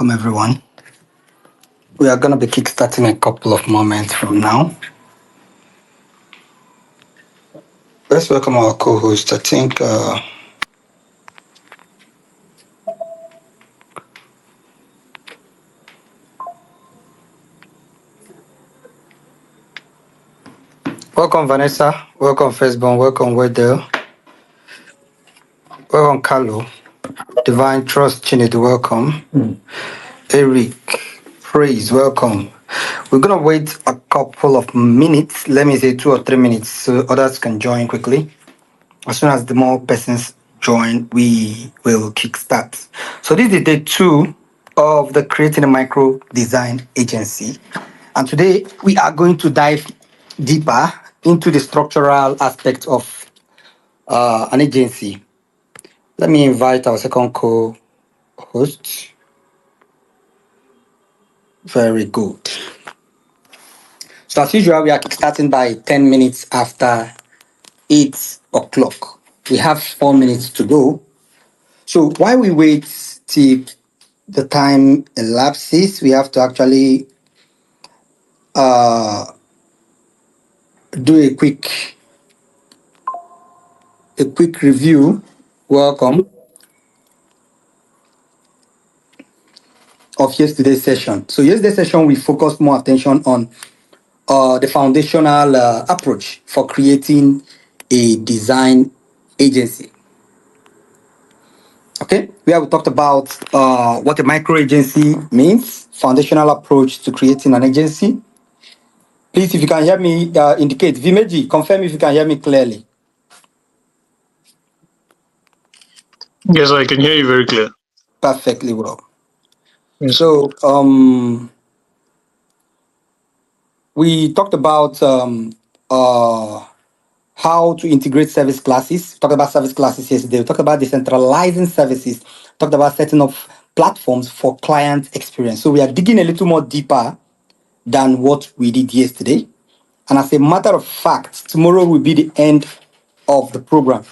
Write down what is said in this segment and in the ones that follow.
everyone. We are going to be kickstarting a couple of moments from now. Let's welcome our co-host. I think welcome Vanessa, welcome Firstborn, welcome Wedell, welcome Carlo, Divine Trust Chinedu, welcome Eric, Praise, welcome. We're gonna wait a couple of minutes. Let me say 2 or 3 minutes, so others can join quickly. As soon as the more persons join, we will kickstart. So this is day 2 of the Creating a Micro Design Agency. And today we are going to dive deeper into the structural aspect of an agency. Let me invite our second co-host. Very good. So as usual, we are starting by 10 minutes after 8 o'clock. We have 4 minutes to go. So while we wait till the time elapses, we have to actually uh, do a quick review. Welcome of yesterday's session. So yesterday's session we focused more attention on the foundational approach for creating a design agency. Okay, where we talked about what a micro agency means, foundational approach to creating an agency. Please, if you can hear me, indicate. Vimeji, confirm if you can hear me clearly. Yes, I can hear you very clear. Perfectly well. Yes. So we talked about uh, how to integrate service classes. Talked about service classes yesterday. We talked about decentralizing services. Talked about setting up platforms for client experience. So we are digging a little more deeper than what we did yesterday. And as a matter of fact, tomorrow will be the end of the program.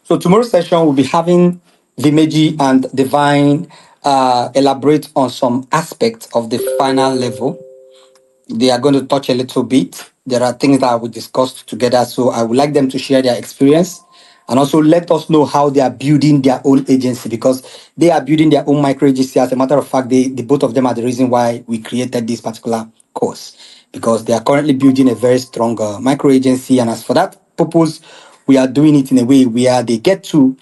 So tomorrow's session will be having Vimeji and Divine elaborate on some aspects of the final level. They are going to touch a little bit. There are things that we discussed together. So I would like them to share their experience and also let us know how they are building their own agency, because they are building their own micro agency. As a matter of fact, the both of them are the reason why we created this particular course, because they are currently building a very strong micro agency. And as for that purpose, we are doing it in a way where they get to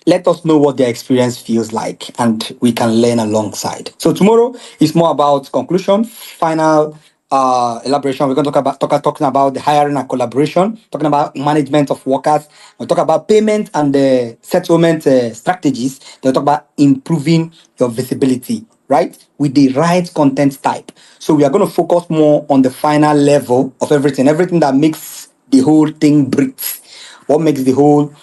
let us know what their experience feels like and we can learn alongside. So tomorrow is more about conclusion, final elaboration. We're going to talking about the hiring and collaboration, talking about management of workers. We'll talk about payment and the settlement strategies. They'll talk about improving your visibility, right? With the right content type. So we are going to focus more on the final level of everything that makes the whole thing breathe. What makes the whole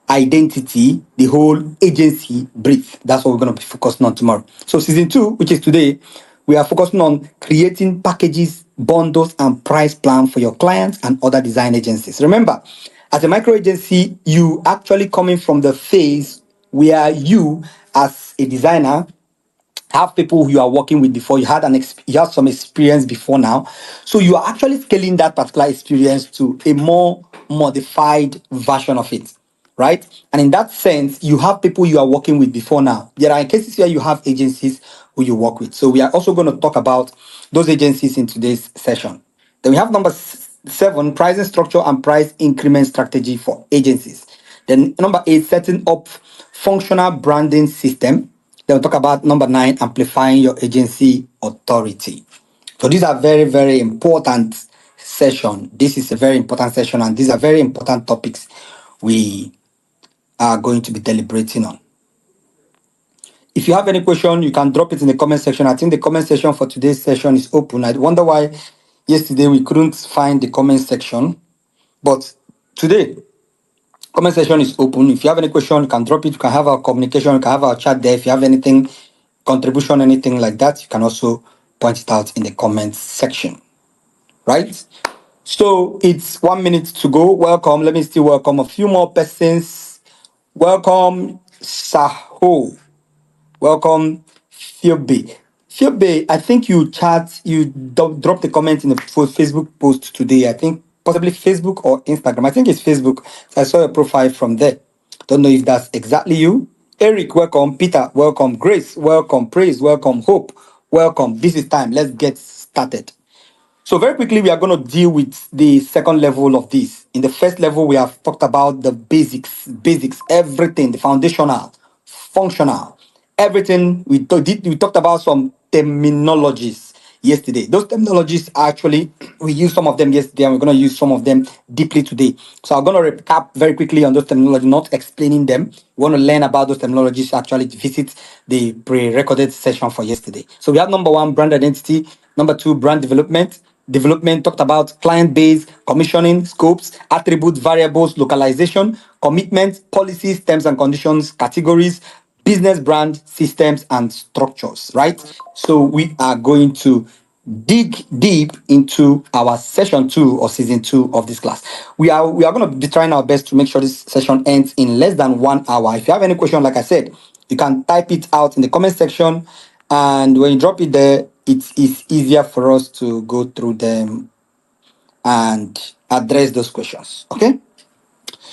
identity, the whole agency breathe. That's what we're going to be focusing on tomorrow. So season 2, which is today, we are focusing on creating packages, bundles, and price plan for your clients and other design agencies. Remember, as a micro agency, you actually coming from the phase where you, as a designer, have people who you are working with before. You have some experience before now, so you are actually scaling that particular experience to a more modified version of it, right? And in that sense, you have people you are working with before now. There are cases where you have agencies who you work with, so we are also going to talk about those agencies in today's session. Then we have number 7, pricing structure and price increment strategy for agencies. Then number 8, setting up functional branding system. Then we'll talk about number 9, amplifying your agency authority. So these are very, very important session. This is a very important session, and these are very important topics we are going to be deliberating on. If you have any question, you can drop it in the comment section. I think the comment section for today's session is open. I wonder why yesterday we couldn't find the comment section, but today comment section is open. If you have any question, you can drop it. You can have our communication. You can have our chat there. If you have anything, contribution, anything like that, you can also point it out in the comment section. Right? So it's 1 minute to go. Welcome. Let me still welcome a few more persons. Welcome, Saho. Welcome, Phoebe. Shobe, I think you dropped a comment in the Facebook post today. I think possibly Facebook or Instagram. I think it's Facebook. So I saw your profile from there. Don't know if that's exactly you. Eric, welcome. Peter, welcome. Grace, welcome. Praise, welcome. Hope, welcome. This is time. Let's get started. So very quickly, we are going to deal with the second level of this. In the first level, we have talked about the basics, everything, the foundational, functional, everything. We talked about some terminologies yesterday. Those terminologies actually we used some of them yesterday, and we're going to use some of them deeply today. So I'm going to recap very quickly on those terminologies, not explaining them. You want to learn about those terminologies, actually visit the pre-recorded session for yesterday. So we have number one, brand identity. Number two, brand development. Development talked about client base, commissioning, scopes, attribute variables, localization, commitment, policies, terms and conditions, categories, business brand, systems, and structures, right? So we are going to dig deep into our session two or season two of this class. We are going to be trying our best to make sure this session ends in less than 1 hour. If you have any question, like I said, you can type it out in the comment section, and when you drop it there, it is easier for us to go through them and address those questions. Okay.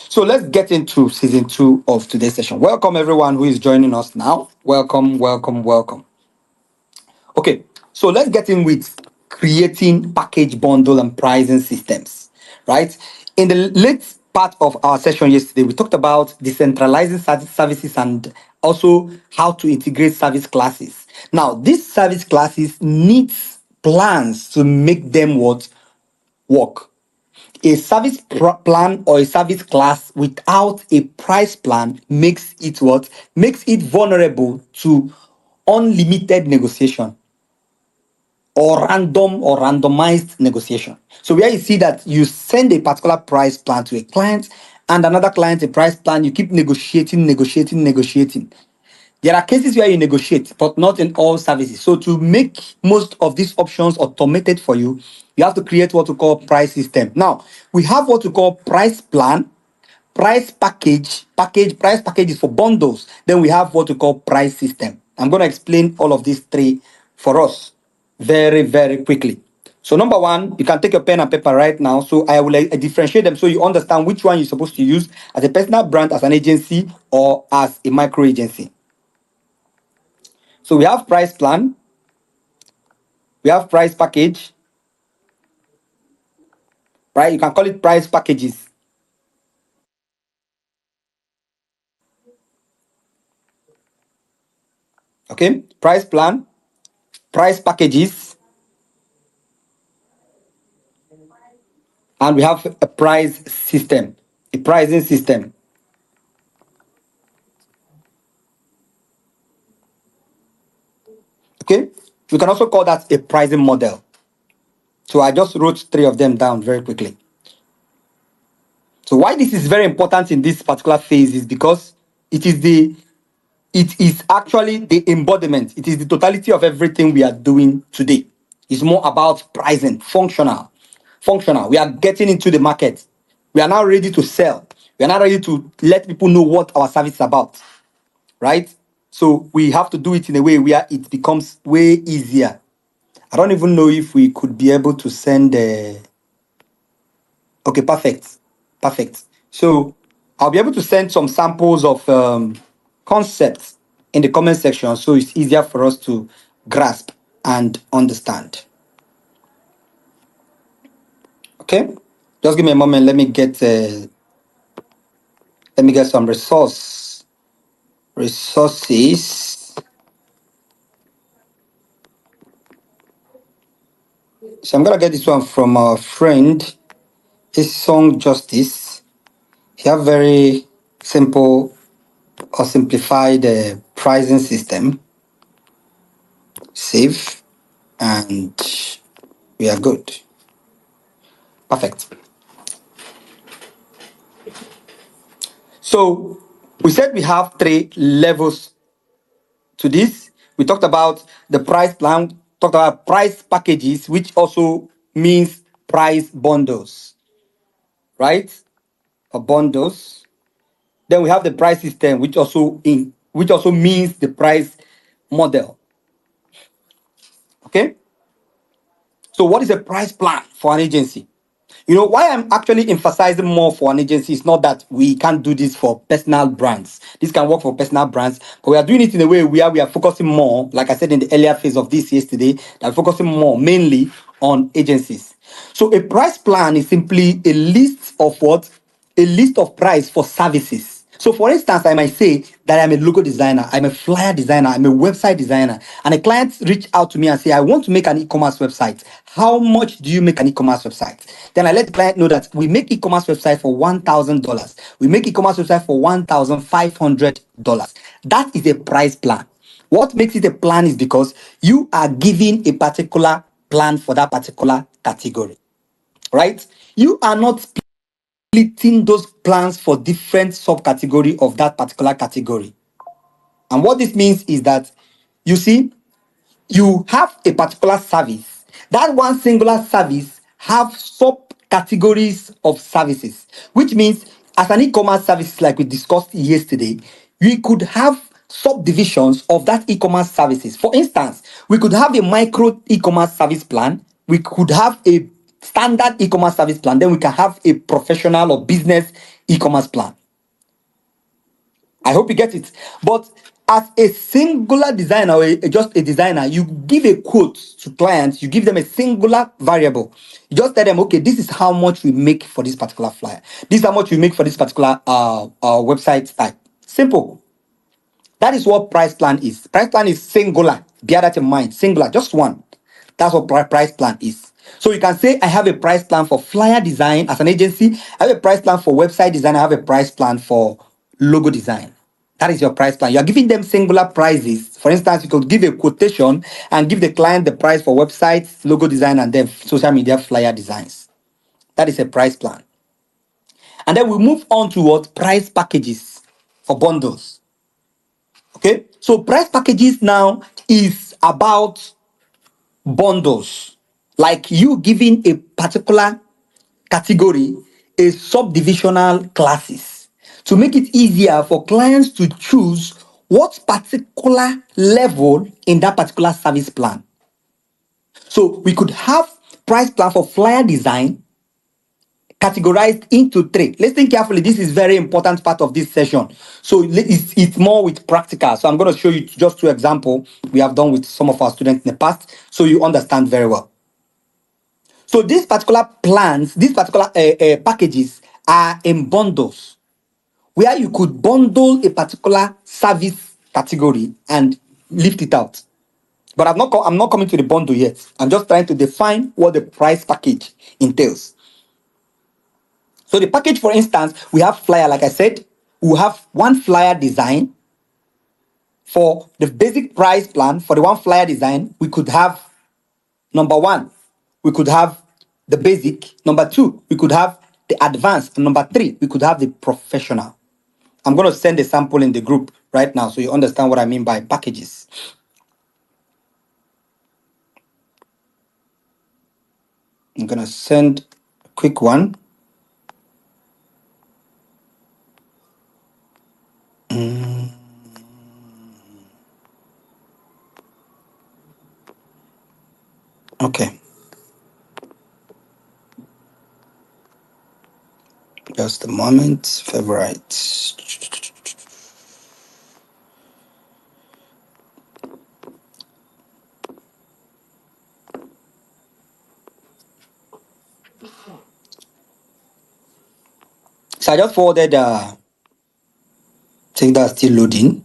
So let's get into season two of today's session. Welcome everyone who is joining us now. Welcome, welcome, welcome. Okay, so let's get in with creating package bundle and pricing systems, right? In the late part of our session yesterday, we talked about decentralizing services and also how to integrate service classes. Now, these service classes needs plans to make them what work. A service plan or a service class without a price plan makes it what? Makes it vulnerable to unlimited negotiation or random or randomized negotiation. So where you see that you send a particular price plan to a client and another client a price plan, you keep negotiating. There are cases where you negotiate, but not in all services. So to make most of these options automated for you, you have to create what we call price system. Now, we have what we call price plan, price packages for bundles. Then we have what we call price system. I'm going to explain all of these three for us very, very quickly. So number one, you can take your pen and paper right now. So I will differentiate them so you understand which one you're supposed to use as a personal brand, as an agency, or as a micro agency. So we have price plan, we have price package, right? You can call it price packages. Okay, price plan, price packages, and we have a price system, a pricing system. Okay, we can also call that a pricing model. So I just wrote three of them down very quickly. So why this is very important in this particular phase is because it is the it is actually the embodiment. It is the totality of everything we are doing today. It's more about pricing, functional. Functional. We are getting into the market. We are now ready to sell. We are now ready to let people know what our service is about, right? So we have to do it in a way where it becomes way easier. I don't even know if we could be able to send. Okay, perfect, perfect. So I'll be able to send some samples of concepts in the comment section, so it's easier for us to grasp and understand. Okay, just give me a moment. Let me get some resources. So I'm gonna get this one from our friend. His song Justice. He have very simple or simplified pricing system. Save, and we are good. Perfect. So we said we have three levels to this. We talked about the price plan, talked about price packages, which also means price bundles, right? Or bundles. Then we have the price system, which also means the price model. Okay. So, what is a price plan for an agency? Why I'm actually emphasizing more for an agency is not that we can't do this for personal brands. This can work for personal brands, but we are doing it in a way where we are focusing more, like I said in the earlier phase of this yesterday, that we're focusing more mainly on agencies. So a price plan is simply a list of what? A list of price for services. So, for instance, I might say that I'm a logo designer, I'm a flyer designer, I'm a website designer, and a client reach out to me and say, I want to make an e-commerce website. How much do you make an e-commerce website? Then I let the client know that we make e-commerce website for $1,000. We make e-commerce website for $1,500. That is a price plan. What makes it a plan is because you are giving a particular plan for that particular category, right? You are not splitting those plans for different subcategory of that particular category. And what this means is that you see, you have a particular service. That one singular service have subcategories of services, which means as an e-commerce service, like we discussed yesterday, we could have subdivisions of that e-commerce services. For instance, we could have a micro e-commerce service plan. We could have a standard e-commerce service plan. Then we can have a professional or business e-commerce plan. I hope you get it. But as a singular designer, or just a designer, you give a quote to clients, you give them a singular variable. You just tell them, okay, this is how much we make for this particular flyer. This is how much we make for this particular website type. Simple. That is what price plan is. Price plan is singular. Bear that in mind. Singular, just one. That's what price plan is. So you can say, I have a price plan for flyer design as an agency. I have a price plan for website design. I have a price plan for logo design. That is your price plan. You are giving them singular prices. For instance, you could give a quotation and give the client the price for websites, logo design, and then social media flyer designs. That is a price plan. And then we move on to what? Price packages for bundles. Okay, so price packages now is about bundles, like you giving a particular category a subdivisional classes to make it easier for clients to choose what particular level in that particular service plan. So we could have price plan for flyer design categorized into three. Listen carefully. This is very important part of this session. So it's more with practical. So I'm going to show you just two examples we have done with some of our students in the past, so you understand very well. So these particular plans, these particular packages are in bundles, where you could bundle a particular service category and lift it out. But I'm not coming to the bundle yet. I'm just trying to define what the price package entails. So the package, for instance, we have flyer, like I said, we have one flyer design. For the basic price plan, for the one flyer design, we could have number one, we could have the basic. Number two, we could have the advanced. And number three, we could have the professional. I'm going to send a sample in the group right now so you understand what I mean by packages. I'm going to send a quick one. Okay, just a moment. Favorite. So I just forwarded, think that's still loading.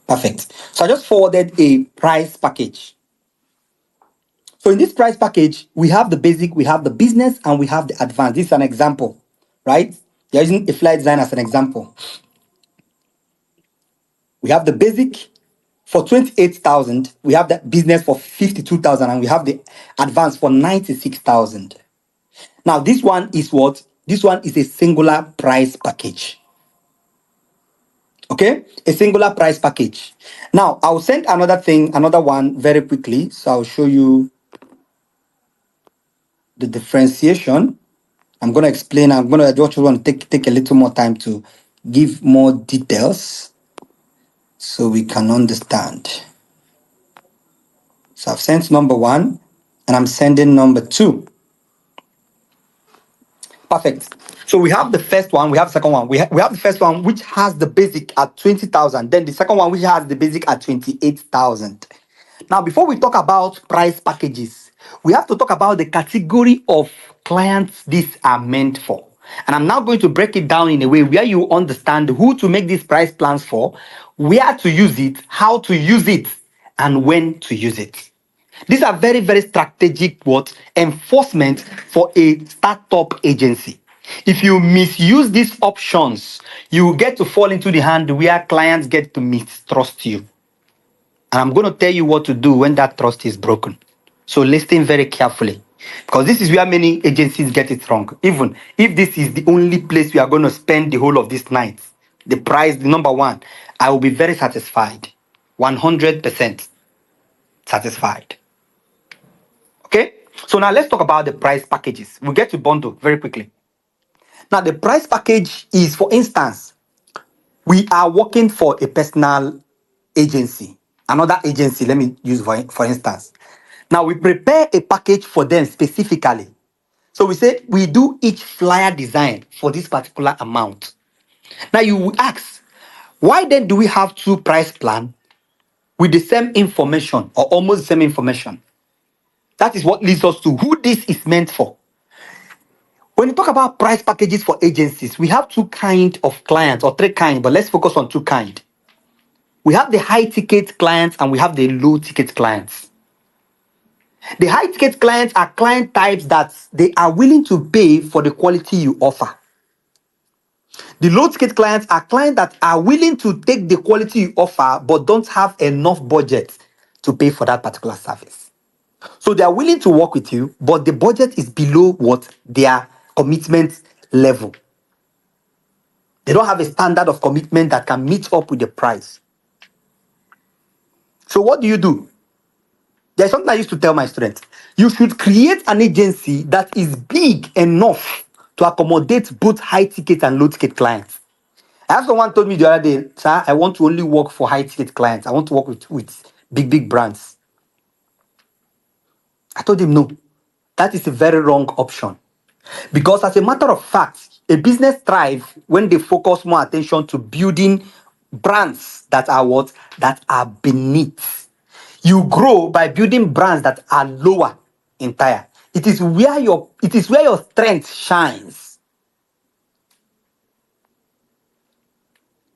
Perfect. So I just forwarded a price package. So in this price package, we have the basic, we have the business, and we have the advanced. This is an example, right? You're using a flyer design as an example. We have the basic for 28,000. We have the business for 52,000, and we have the advanced for 96,000. Now, this one is what? This one is a singular price package. Okay, a singular price package. Now, I'll send another one very quickly. So I'll show you the differentiation. I'm going to explain. I just want to take a little more time to give more details so we can understand. So I've sent number one and I'm sending number two. Perfect. So we have the first one, we have the second one. We have the first one which has the basic at 20,000, then the second one which has the basic at 28,000. Now, before we talk about price packages, we have to talk about the category of clients these are meant for. And I'm now going to break it down in a way where you understand who to make these price plans for, where to use it, how to use it, and when to use it. These are very, very strategic what enforcement for a startup agency. If you misuse these options, you get to fall into the hand where clients get to mistrust you. And I'm going to tell you what to do when that trust is broken. So listen very carefully. Because this is where many agencies get it wrong. Even if this is the only place we are going to spend the whole of this night, the price, the number one, I will be very satisfied. 100% satisfied. Okay? So now let's talk about the price packages. We'll get to bundle very quickly. Now, the price package is, for instance, we are working for a personal agency, another agency, let me use for instance. Now, we prepare a package for them specifically. So we say we do each flyer design for this particular amount. Now, you will ask, why then do we have two price plan with the same information or almost the same information? That is what leads us to who this is meant for. When you talk about price packages for agencies, we have two kind of clients or three kind, but let's focus on two kind. We have the high ticket clients and we have the low ticket clients. The high ticket clients are client types that they are willing to pay for the quality you offer. The low ticket clients are clients that are willing to take the quality you offer but don't have enough budget to pay for that particular service. So they are willing to work with you, but the budget is below what their commitment level. They don't have a standard of commitment that can meet up with the price. So what do? There's something I used to tell my students. You should create an agency that is big enough to accommodate both high ticket and low ticket clients. I have someone told me the other day, sir, I want to only work for high ticket clients. I want to work with big, big brands. I told him no. That is a very wrong option. Because as a matter of fact, a business thrives when they focus more attention to building brands that are what? That are beneath. You grow by building brands that are lower in tier. It is where your strength shines.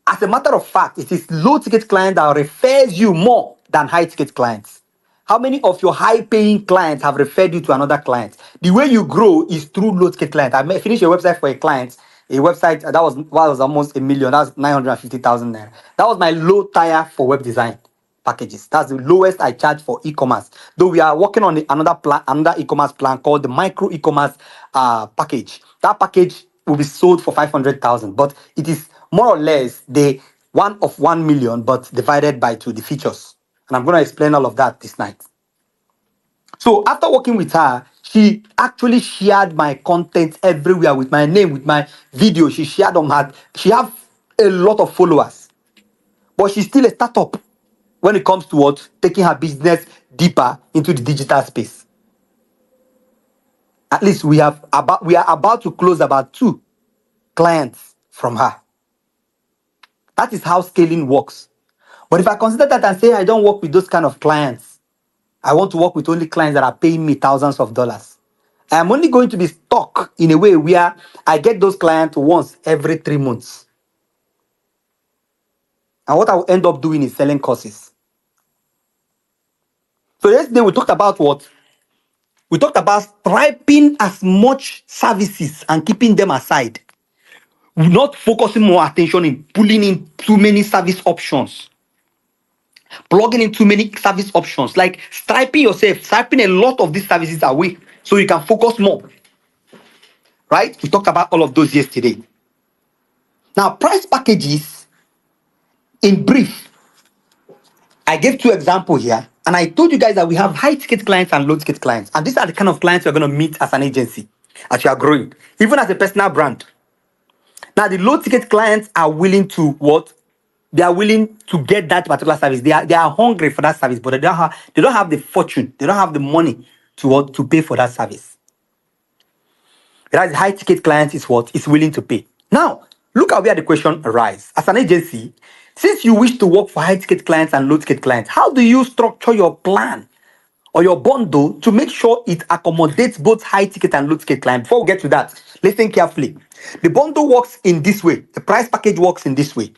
As a matter of fact, it is low ticket client that refers you more than high ticket clients. How many of your high paying clients have referred you to another client? The way you grow is through low ticket client. Finished a website for a website that was almost a million. That's 950,000 naira. That was my low tier for web design packages. That's the lowest I charge for e-commerce. Though we are working on another plan, another e-commerce plan called the micro e-commerce package. That package will be sold for 500,000, but it is more or less the one of 1 million, but divided by two, the features. And I'm going to explain all of that this night. So after working with her, she actually shared my content everywhere with my name, with my video. She shared on her. She have a lot of followers, but she's still a startup when it comes to what taking her business deeper into the digital space. At least we are about to close about two clients from her. That is how scaling works. But if I consider that and say I don't work with those kind of clients, I want to work with only clients that are paying me thousands of dollars. I am only going to be stuck in a way where I get those clients once every 3 months. And what I will end up doing is selling courses. So yesterday we talked about what? We talked about striping as much services and keeping them aside. Not focusing more attention in pulling in too many service options. Plugging in too many service options. Like striping yourself, striping a lot of these services away so you can focus more. Right? We talked about all of those yesterday. Now, price packages, in brief, I gave two examples here, and I told you guys that we have high ticket clients and low ticket clients. And these are the kind of clients you're going to meet as an agency as you are growing, even as a personal brand. Now, the low ticket clients are willing to what? They are willing to get that particular service. They are hungry for that service, but they don't have the fortune. They don't have the money to pay for that service. Whereas high ticket client is what is willing to pay. Now, look at where the question arises. As an agency, since you wish to work for high ticket clients and low ticket clients, how do you structure your plan or your bundle to make sure it accommodates both high ticket and low ticket clients? Before we get to that, listen carefully. The bundle works in this way. The price package works in this way.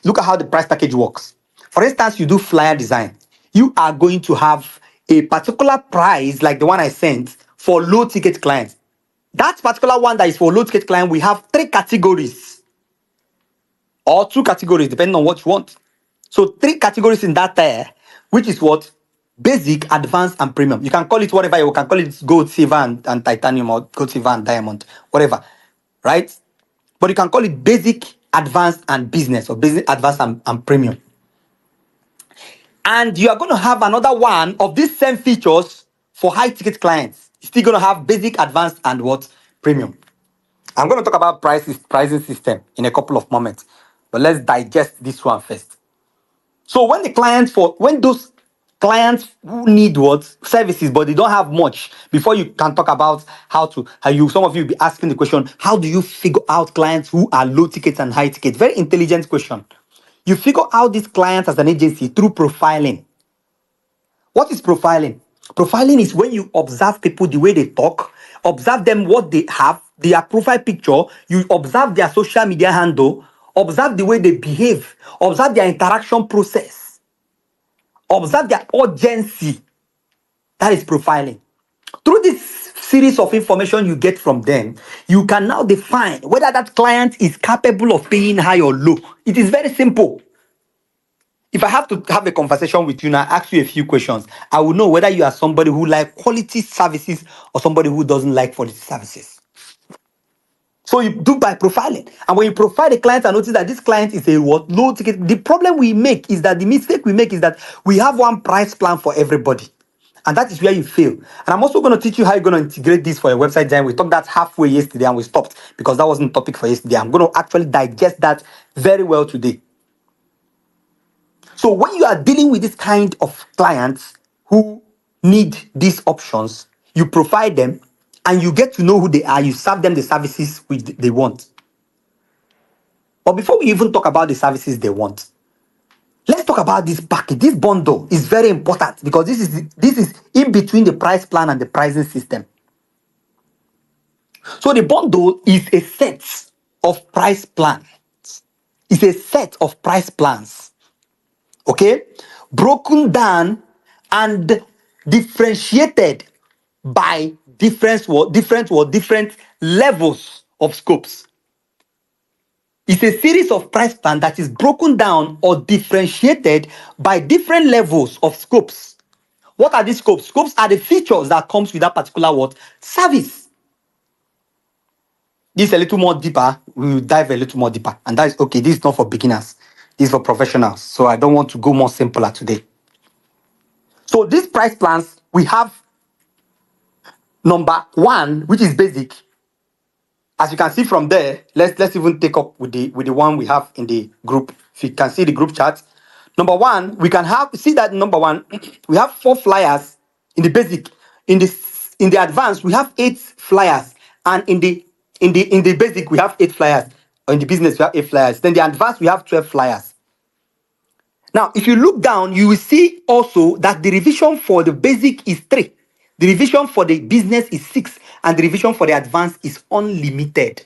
Look at how the price package works. For instance, you do flyer design. You are going to have a particular price like the one I sent for low ticket clients. That particular one that is for low ticket client, we have three categories or two categories, depending on what you want. So three categories in that tier, which is what? Basic, advanced, and premium. You can call it whatever you can call it, gold, silver, and titanium, or gold, silver, and diamond, whatever. Right? But you can call it basic, advanced, and business, or basic, advanced, and premium. And you are going to have another one of these same features for high ticket clients. You're still going to have basic, advanced, and what? Premium. I'm going to talk about pricing system in a couple of moments, but let's digest this one first. So when those clients who need what services but they don't have much, before you can talk about some of you be asking the question, how do you figure out clients who are low tickets and high tickets? Very intelligent question. You figure out these clients as an agency through profiling. What is profiling? Profiling is when you observe people the way they talk, observe them what they have, their profile picture, you observe their social media handle, observe the way they behave, observe their interaction process, observe their urgency. That is profiling. Through this series of information you get from them, you can now define whether that client is capable of paying high or low. It is very simple. If I have to have a conversation with you now, ask you a few questions, I will know whether you are somebody who like quality services or somebody who doesn't like quality services. So you do by profiling. And when you profile the client and notice that this client is a what? Low ticket. The problem we make is that the mistake we make is that we have one price plan for everybody. And that is where you fail. And I'm also going to teach you how you're going to integrate this for your website design. We talked that halfway yesterday and we stopped because that wasn't the topic for yesterday. I'm going to actually digest that very well today. So when you are dealing with this kind of clients who need these options, you provide them and you get to know who they are. You serve them the services which they want. But before we even talk about the services they want, let's talk about this package. This bundle is very important because this is in between the price plan and the pricing system. So the bundle is a set of price plans. It's a set of price plans. Okay, broken down and differentiated by different levels of scopes. It's a series of price plan that is broken down or differentiated by different levels of scopes. What are these scopes? Scopes are the features that comes with that particular what service. This is a little more deeper. We will dive a little more deeper, and that is okay. This is not for beginners. This is for professionals. So I don't want to go more simpler today. So these price plans, we have number one, which is basic. As you can see from there, let's even take up with the one we have in the group. If you can see the group chat, number one, we can see that number one, we have 4 flyers in the basic. In the advanced, we have 8 flyers, and in the basic, we have 8 flyers. Or in the business, we have 8 flyers. Then the advanced, we have 12 flyers. Now, if you look down, you will see also that the revision for the basic is 3. The revision for the business is 6. And the revision for the advanced is unlimited.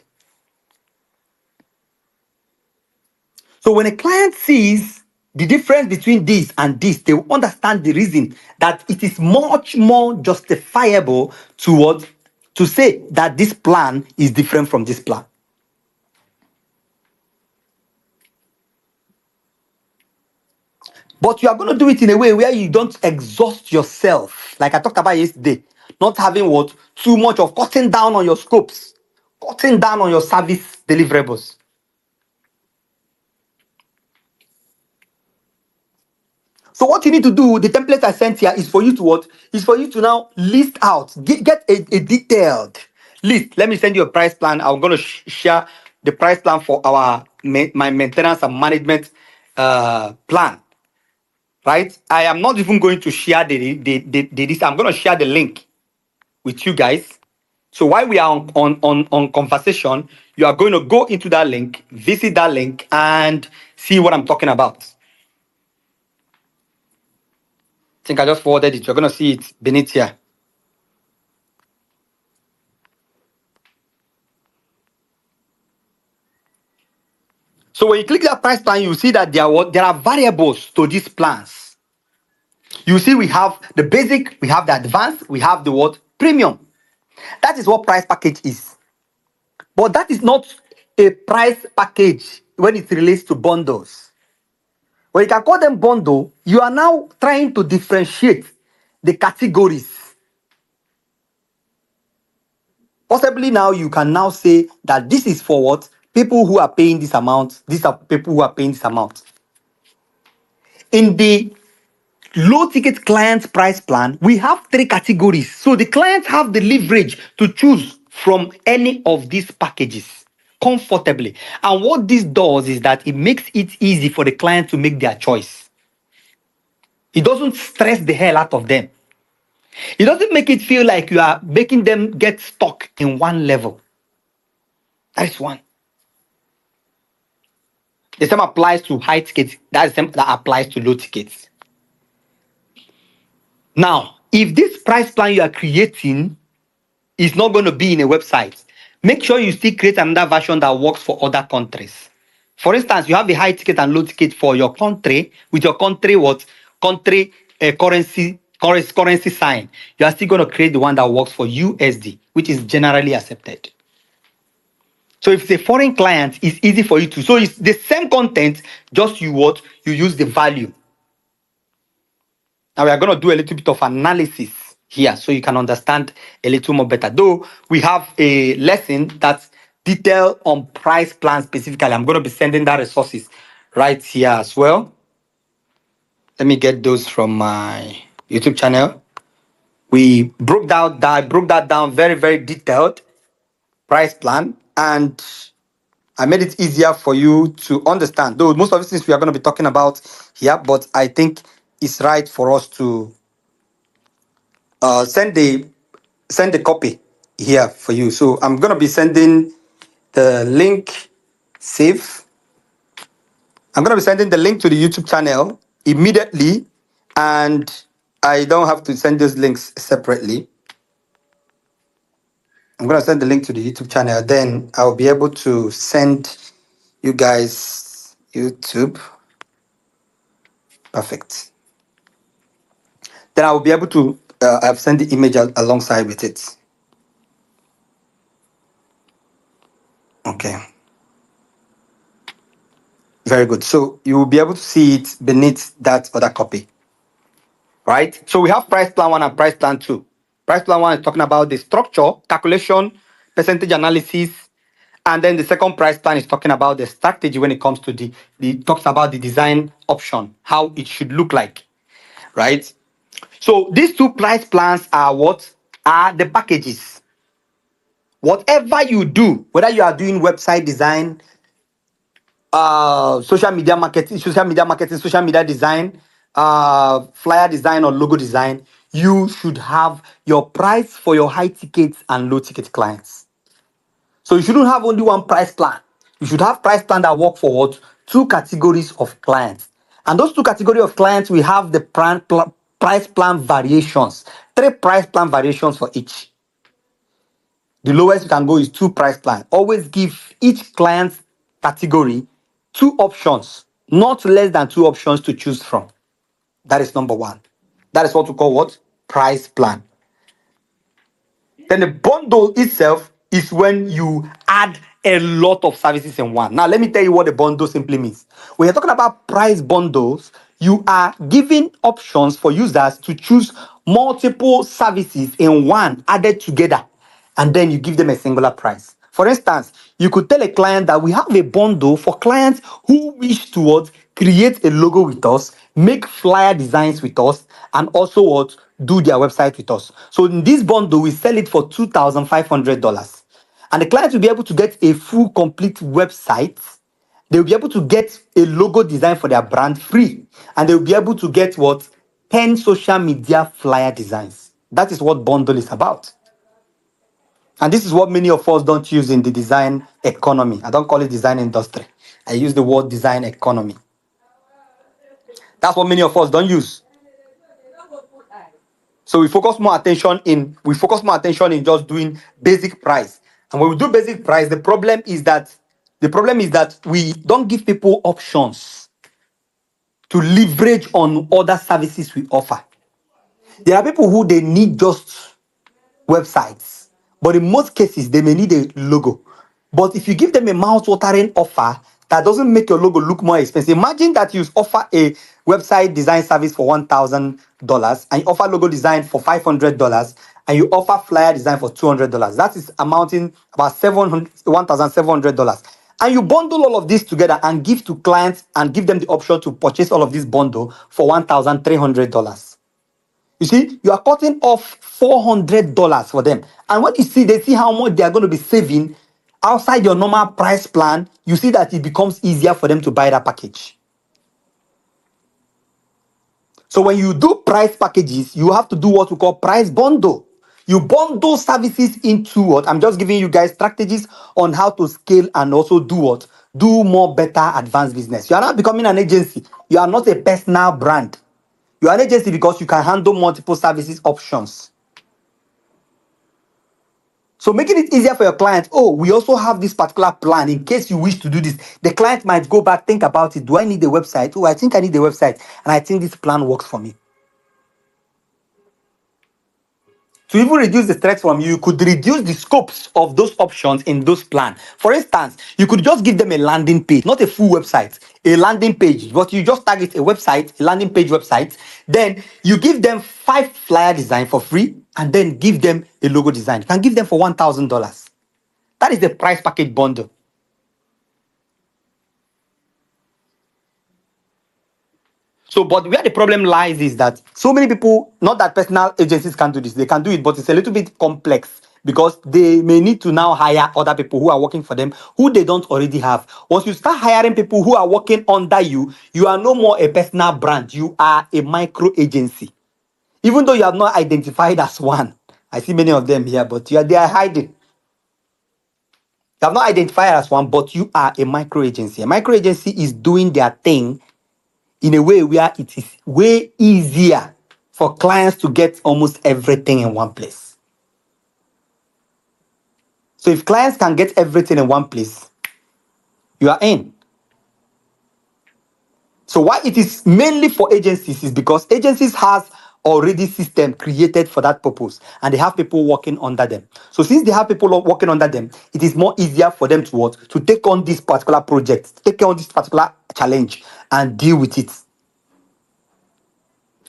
So when a client sees the difference between this and this, they will understand the reason that it is much more justifiable to say that this plan is different from this plan. But you are going to do it in a way where you don't exhaust yourself. Like I talked about yesterday, not having too much of cutting down on your scopes, cutting down on your service deliverables. So what you need to do, the template I sent here is for you to what? Is for you to now list out, get a detailed list. Let me send you a price plan. I'm going to share the price plan for our my maintenance and management plan, right? I am not even going to share the this. I'm going to share the link with you guys. So while we are on conversation, you are going to go into that link, visit that link, and see what I'm talking about. I think I just forwarded it. You're going to see it beneath here. So when you click that price plan, you see that there are variables to these plans. You see we have the basic, we have the advanced, we have the what? Premium. That is what price package is. But that is not a price package when it relates to bundles. When you can call them bundle, you are now trying to differentiate the categories. Possibly now you can now say that this is for what? People who are paying this amount. These are people who are paying this amount. In the low ticket client price plan, we have three categories. So the clients have the leverage to choose from any of these packages comfortably. And what this does is that it makes it easy for the client to make their choice. It doesn't stress the hell out of them. It doesn't make it feel like you are making them get stuck in one level. That is one. The same applies to high tickets. That's the same that applies to low tickets. Now, if this price plan you are creating is not going to be in a website, make sure you still create another version that works for other countries. For instance, you have a high ticket and low ticket for your country with your country what? Country currency sign. You are still going to create the one that works for USD, which is generally accepted. So if it's a foreign client, it's easy for you to. So it's the same content, just you what? You use the value. Now we are going to do a little bit of analysis here so you can understand a little more better. Though we have a lesson that's detailed on price plan specifically. I'm going to be sending that resources right here as well. Let me get those from my YouTube channel. We I broke that down very, very detailed price plan, and I made it easier for you to understand. Though most of the things we are going to be talking about here, but I think it's right for us to uh, send the send the copy here for you. So I'm going to be sending the link. Save. I'm going to be sending the link to the YouTube channel immediately, and I don't have to send those links separately. I'm going to send the link to the YouTube channel. Then I'll be able to send you guys YouTube. Perfect. Then I will be able to I've sent the image alongside with it. Okay. Very good. So you will be able to see it beneath that other copy. Right? So we have price plan one and price plan two. Price plan one is talking about the structure, calculation, percentage analysis, and then the second price plan is talking about the strategy when it comes to the talks about the design option, how it should look like, right? So these two price plans are what are the packages. Whatever you do, whether you are doing website design, social media marketing, social media design, flyer design or logo design, you should have your price for your high tickets and low ticket clients. So you shouldn't have only one price plan. You should have price plan that work for what? Two categories of clients. And those two categories of clients, we have the price plan variations. Three price plan variations for each. The lowest you can go is two price plan. Always give each client category two options, not less than two options to choose from. That is number one. That is what we call what? Price plan. Then the bundle itself is when you add a lot of services in one. Now, let me tell you what the bundle simply means. When you're talking about price bundles, you are giving options for users to choose multiple services in one added together, and then you give them a singular price. For instance, you could tell a client that we have a bundle for clients who wish to what, create a logo with us, make flyer designs with us, and also what, do their website with us. So in this bundle, we sell it for $2,500. And the client will be able to get a full, complete website, They'll be able to get a logo design for their brand free. And they'll be able to get what? 10 social media flyer designs. That is what bundle is about. And this is what many of us don't use in the design economy. I don't call it design industry. I use the word design economy. That's what many of us don't use. So we focus more attention in just doing basic price. And when we do basic price, the problem is that we don't give people options to leverage on other services we offer. There are people who they need just websites, but in most cases they may need a logo. But if you give them a mouth-watering offer that doesn't make your logo look more expensive, imagine that you offer a website design service for $1,000 and you offer logo design for $500 and you offer flyer design for $200. That is amounting about $1,700. And you bundle all of this together and give to clients and give them the option to purchase all of this bundle for $1,300. You see, you are cutting off $400 for them. And when you see, they see how much they are going to be saving outside your normal price plan, you see that it becomes easier for them to buy that package. So when you do price packages, you have to do what we call price bundle. You bundle services into what? I'm just giving you guys strategies on how to scale and also do what? Do more better advanced business. You are not becoming an agency. You are not a personal brand. You are an agency because you can handle multiple services options. So making it easier for your client. Oh, we also have this particular plan in case you wish to do this. The client might go back, think about it. Do I need a website? Oh, I think I need a website. And I think this plan works for me. To even reduce the stress from you, you could reduce the scopes of those options in those plans. For instance, you could just give them a landing page, not a full website, a landing page, but you just target a website, a landing page website. Then you give them 5 flyer design for free and then give them a logo design. You can give them for $1,000. That is the price package bundle. So, but where the problem lies is that so many people, not that personal agencies can do this, they can do it, but it's a little bit complex because they may need to now hire other people who are working for them who they don't already have. Once you start hiring people who are working under you, you are no more a personal brand, you are a micro agency. Even though you have not identified as one. I see many of them here, but they are hiding. You have not identified as one, but you are a micro agency. A micro agency is doing their thing in a way where it is way easier for clients to get almost everything in one place. So if clients can get everything in one place, you are in. So why it is mainly for agencies is because agencies has already system created for that purpose and they have people working under them. So since they have people working under them, it is more easier for them to what? To take on this particular project, take on this particular challenge and deal with it.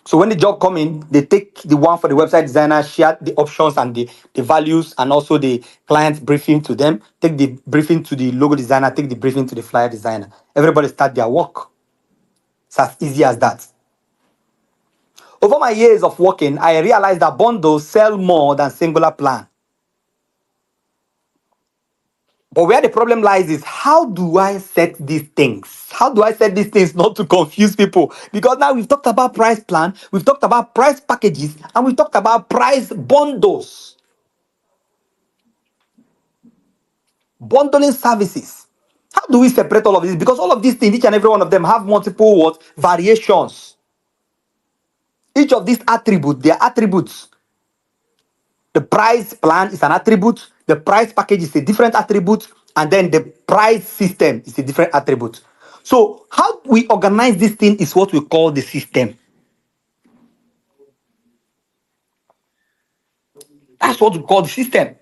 So when the job come in, they take the one for the website designer, share the options and the values and also the client briefing to them, take the briefing to the logo designer, take the briefing to the flyer designer. Everybody start their work. It's as easy as that. Over my years of working, I realized that bundles sell more than singular plan. But where the problem lies is how do I set these things? How do I set these things not to confuse people? Because now we've talked about price plan, we've talked about price packages, and we've talked about price bundles, bundling services. How do we separate all of this? Because all of these things, each and every one of them have multiple what? Variations. Each of these attributes, they are attributes. The price plan is an attribute, the price package is a different attribute, and then the price system is a different attribute. So, how we organize this thing is what we call the system. That's what we call the system.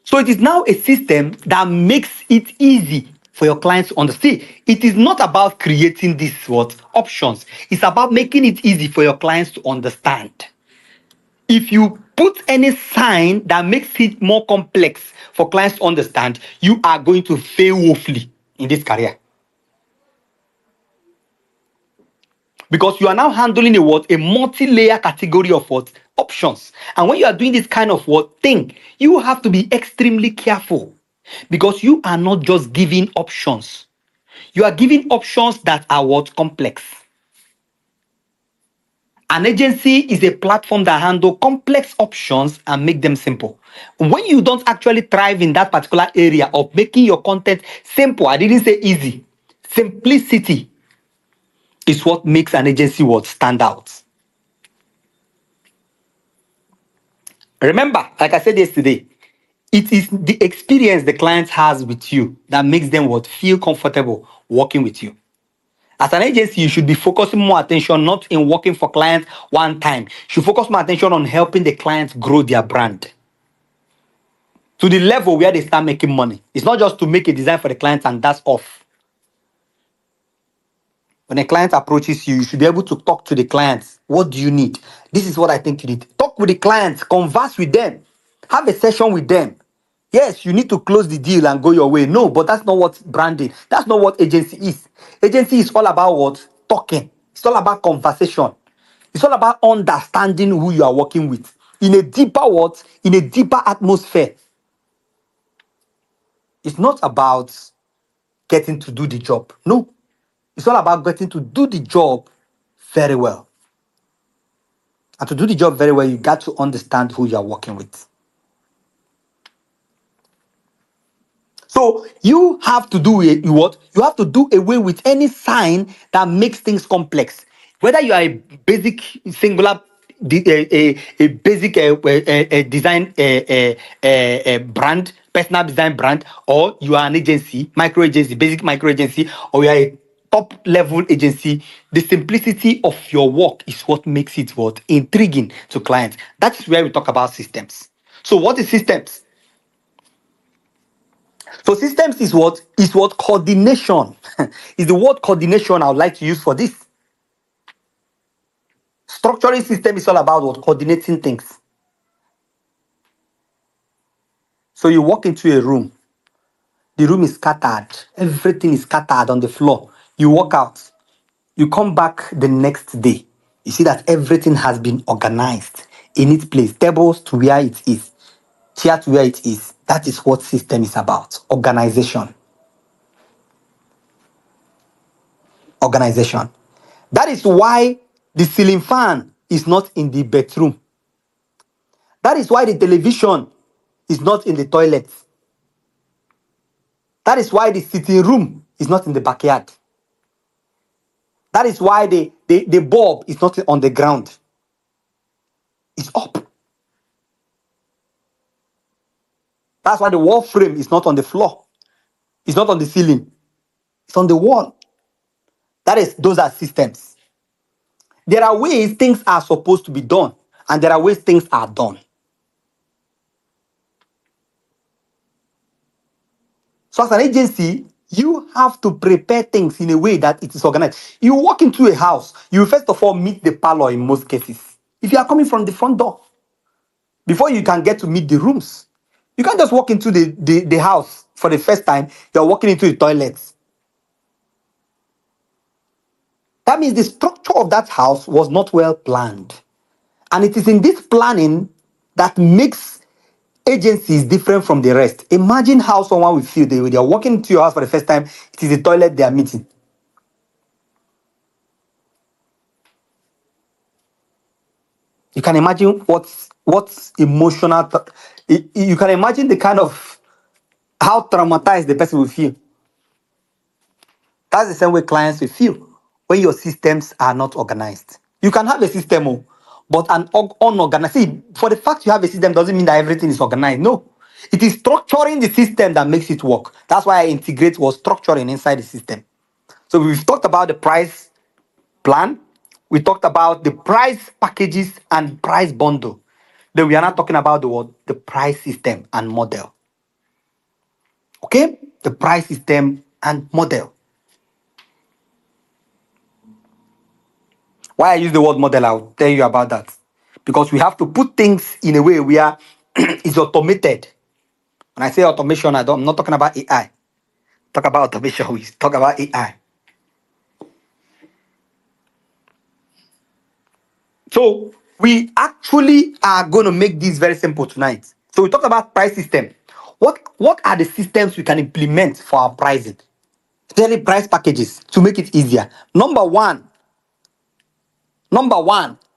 So, it is now a system that makes it easy for your clients to understand. It is not about creating these what options, it's about making it easy for your clients to understand. If you put any sign that makes it more complex for clients to understand, you are going to fail woefully in this career. Because you are now handling a what? A multi-layer category of what? Options. And when you are doing this kind of what thing, you have to be extremely careful. because you are not just giving options. You are giving options that are what? Complex. An agency is a platform that handle complex options and make them simple. When you don't actually thrive in that particular area of making your content simple, I didn't say easy. Simplicity is what makes an agency what stand out. Remember, like I said yesterday, it is the experience the client has with you that makes them what feel comfortable working with you. As an agency, you should be focusing more attention not in working for clients one time. You should focus more attention on helping the clients grow their brand to the level where they start making money. It's not just to make a design for the client and that's off. When a client approaches you, you should be able to talk to the clients. What do you need? This is what I think you need. Talk with the clients, converse with them, have a session with them. Yes, you need to close the deal and go your way. No, but that's not what branding, that's not what agency is. Agency is all about what? Talking. It's all about conversation. It's all about understanding who you are working with in a deeper what? In a deeper atmosphere. It's not about getting to do the job. No, it's all about getting to do the job very well. And to do the job very well, you got to understand who you are working with. So you have to do what? You have to do away with any sign that makes things complex. Whether you are a basic singular, a basic design brand, personal design brand, or you are an agency, micro agency, basic micro agency, or you are a top level agency, the simplicity of your work is what makes it what intriguing to clients. That's where we talk about systems. So what is systems? So systems is what? Is what? Coordination. Is the word coordination I would like to use for this. Structuring system is all about what? Coordinating things. So you walk into a room, the room is scattered, everything is scattered on the floor. You walk out, you come back the next day, you see that everything has been organized in its place, tables to where it is, chair to where it is. That is what system is about. Organization. Organization. That is why the ceiling fan is not in the bedroom. That is why the television is not in the toilet. That is why the sitting room is not in the backyard. That is why the bulb is not on the ground. It's up. That's why the wall frame is not on the floor. It's not on the ceiling. It's on the wall. Those are systems. There are ways things are supposed to be done, and there are ways things are done. So as an agency, you have to prepare things in a way that it is organized. You walk into a house, you first of all meet the parlor in most cases. If you are coming from the front door, before you can get to meet the rooms, you can't just walk into the house for the first time, you're walking into the toilets. That means the structure of that house was not well planned. And it is in this planning that makes agencies different from the rest. Imagine how someone will feel they are walking into your house for the first time, it is the toilet they are meeting. You can imagine what's emotional. You can imagine the kind of how traumatized the person will feel. That's the same way clients will feel when your systems are not organized. You can have a system, but an unorganized. See, for the fact you have a system doesn't mean that everything is organized. No. It is structuring the system that makes it work. That's why I integrate was structuring inside the system. So we've talked about the price plan. We talked about the price packages and price bundle. Then we are not talking about the what? The price system and model. Okay? The price system and model. Why I use the word model, I'll tell you about that. Because we have to put things in a way where it's automated. When I say automation, I'm not talking about AI. Talk about automation, we talk about AI. So we actually are going to make this very simple tonight. So we talked about price system. What are the systems we can implement for our pricing, especially price packages, to make it easier? Number one,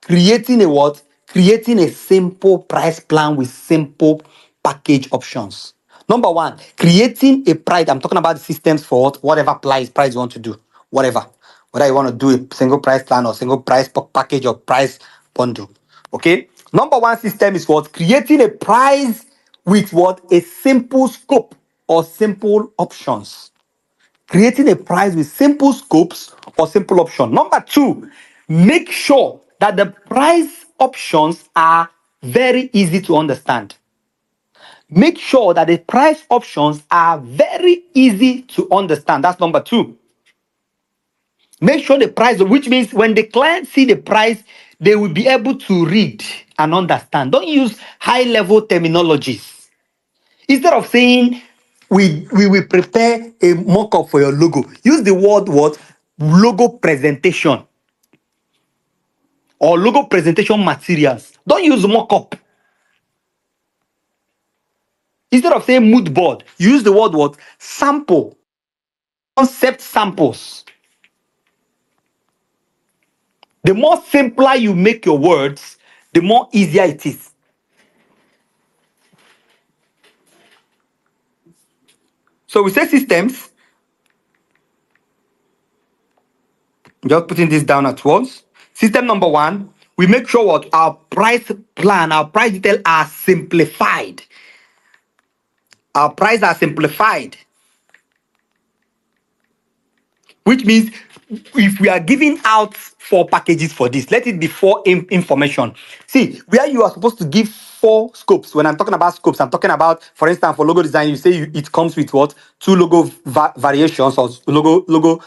creating a what? Creating a simple price plan with simple package options. Number one, creating a price. I'm talking about the systems for whatever price you want to do, whatever. Whether you want to do a single price plan or single price package or price bundle. Okay. Number one system is what? Creating a price with what? A simple scope or simple options. Creating a price with simple scopes or simple option. Number two, make sure that the price options are very easy to understand. Make sure that the price options are very easy to understand. That's number two. Make sure the price, which means when the client see the price, they will be able to read and understand. Don't use high level terminologies. Instead of saying we will prepare a mock-up for your logo, use the word what? Logo presentation or logo presentation materials. Don't use mock-up. Instead of saying mood board, use the word what? Sample. Concept samples. The more simpler you make your words, the more easier it is. So we say systems. Just putting this down at once. System number one, we make sure what? Our price plan, our price detail are simplified. Our prices are simplified, which means if we are giving out four packages for this, let it be four information. See, where you are supposed to give four scopes. When I'm talking about scopes, I'm talking about, for instance, for logo design, you say it comes with what? Two logo variations or logo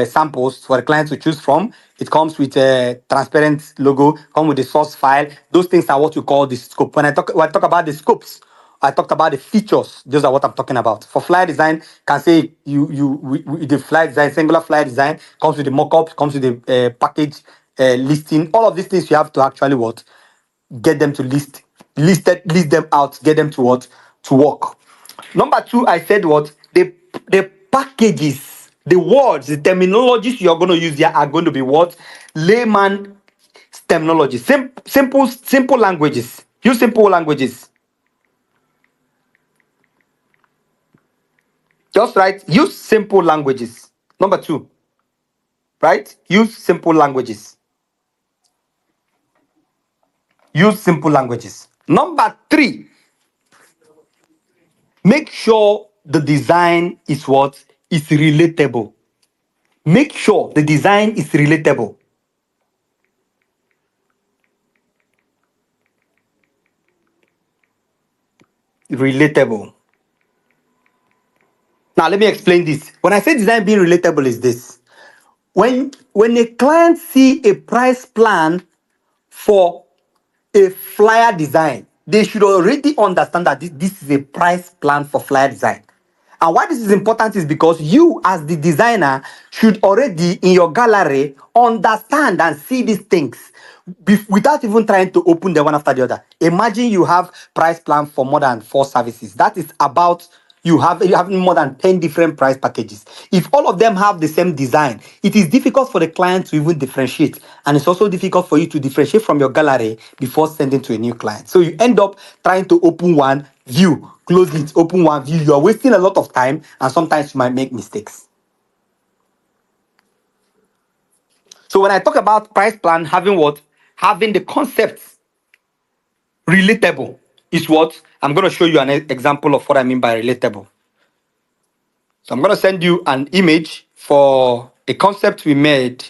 samples for the client to choose from. It comes with a transparent logo, come with the source file. Those things are what we call the scope. When I talk about the scopes, I talked about the features. Those are what I'm talking about. For flyer design, can say the flyer design, singular flyer design comes with the mock-up, comes with the package listing. All of these things you have to actually what? Get them to list them out, get them to what? To work. Number two, I said what? The packages, the words, the terminologies you're going to use here are going to be what? Layman terminology. Simple languages. Use simple languages. Just write, use simple languages. Number two, right? Use simple languages. Use simple languages. Number three, make sure the design is what? Is relatable. Make sure the design is relatable. Relatable. Now let me explain this. When I say design being relatable is this. When a client see a price plan for a flyer design, they should already understand that this is a price plan for flyer design. And why this is important is because you, as the designer, should already in your gallery understand and see these things without even trying to open them one after the other. Imagine you have price plan for more than four services. That is about you have more than 10 different price packages. If all of them have the same design, it is difficult for the client to even differentiate, and it's also difficult for you to differentiate from your gallery before sending to a new client. So you end up trying to open one view, close it, open one view. You are wasting a lot of time, and sometimes you might make mistakes. So when I talk about price plan having what? Having the concepts relatable is what? I'm going to show you an example of what I mean by relatable. So I'm going to send you an image for a concept we made.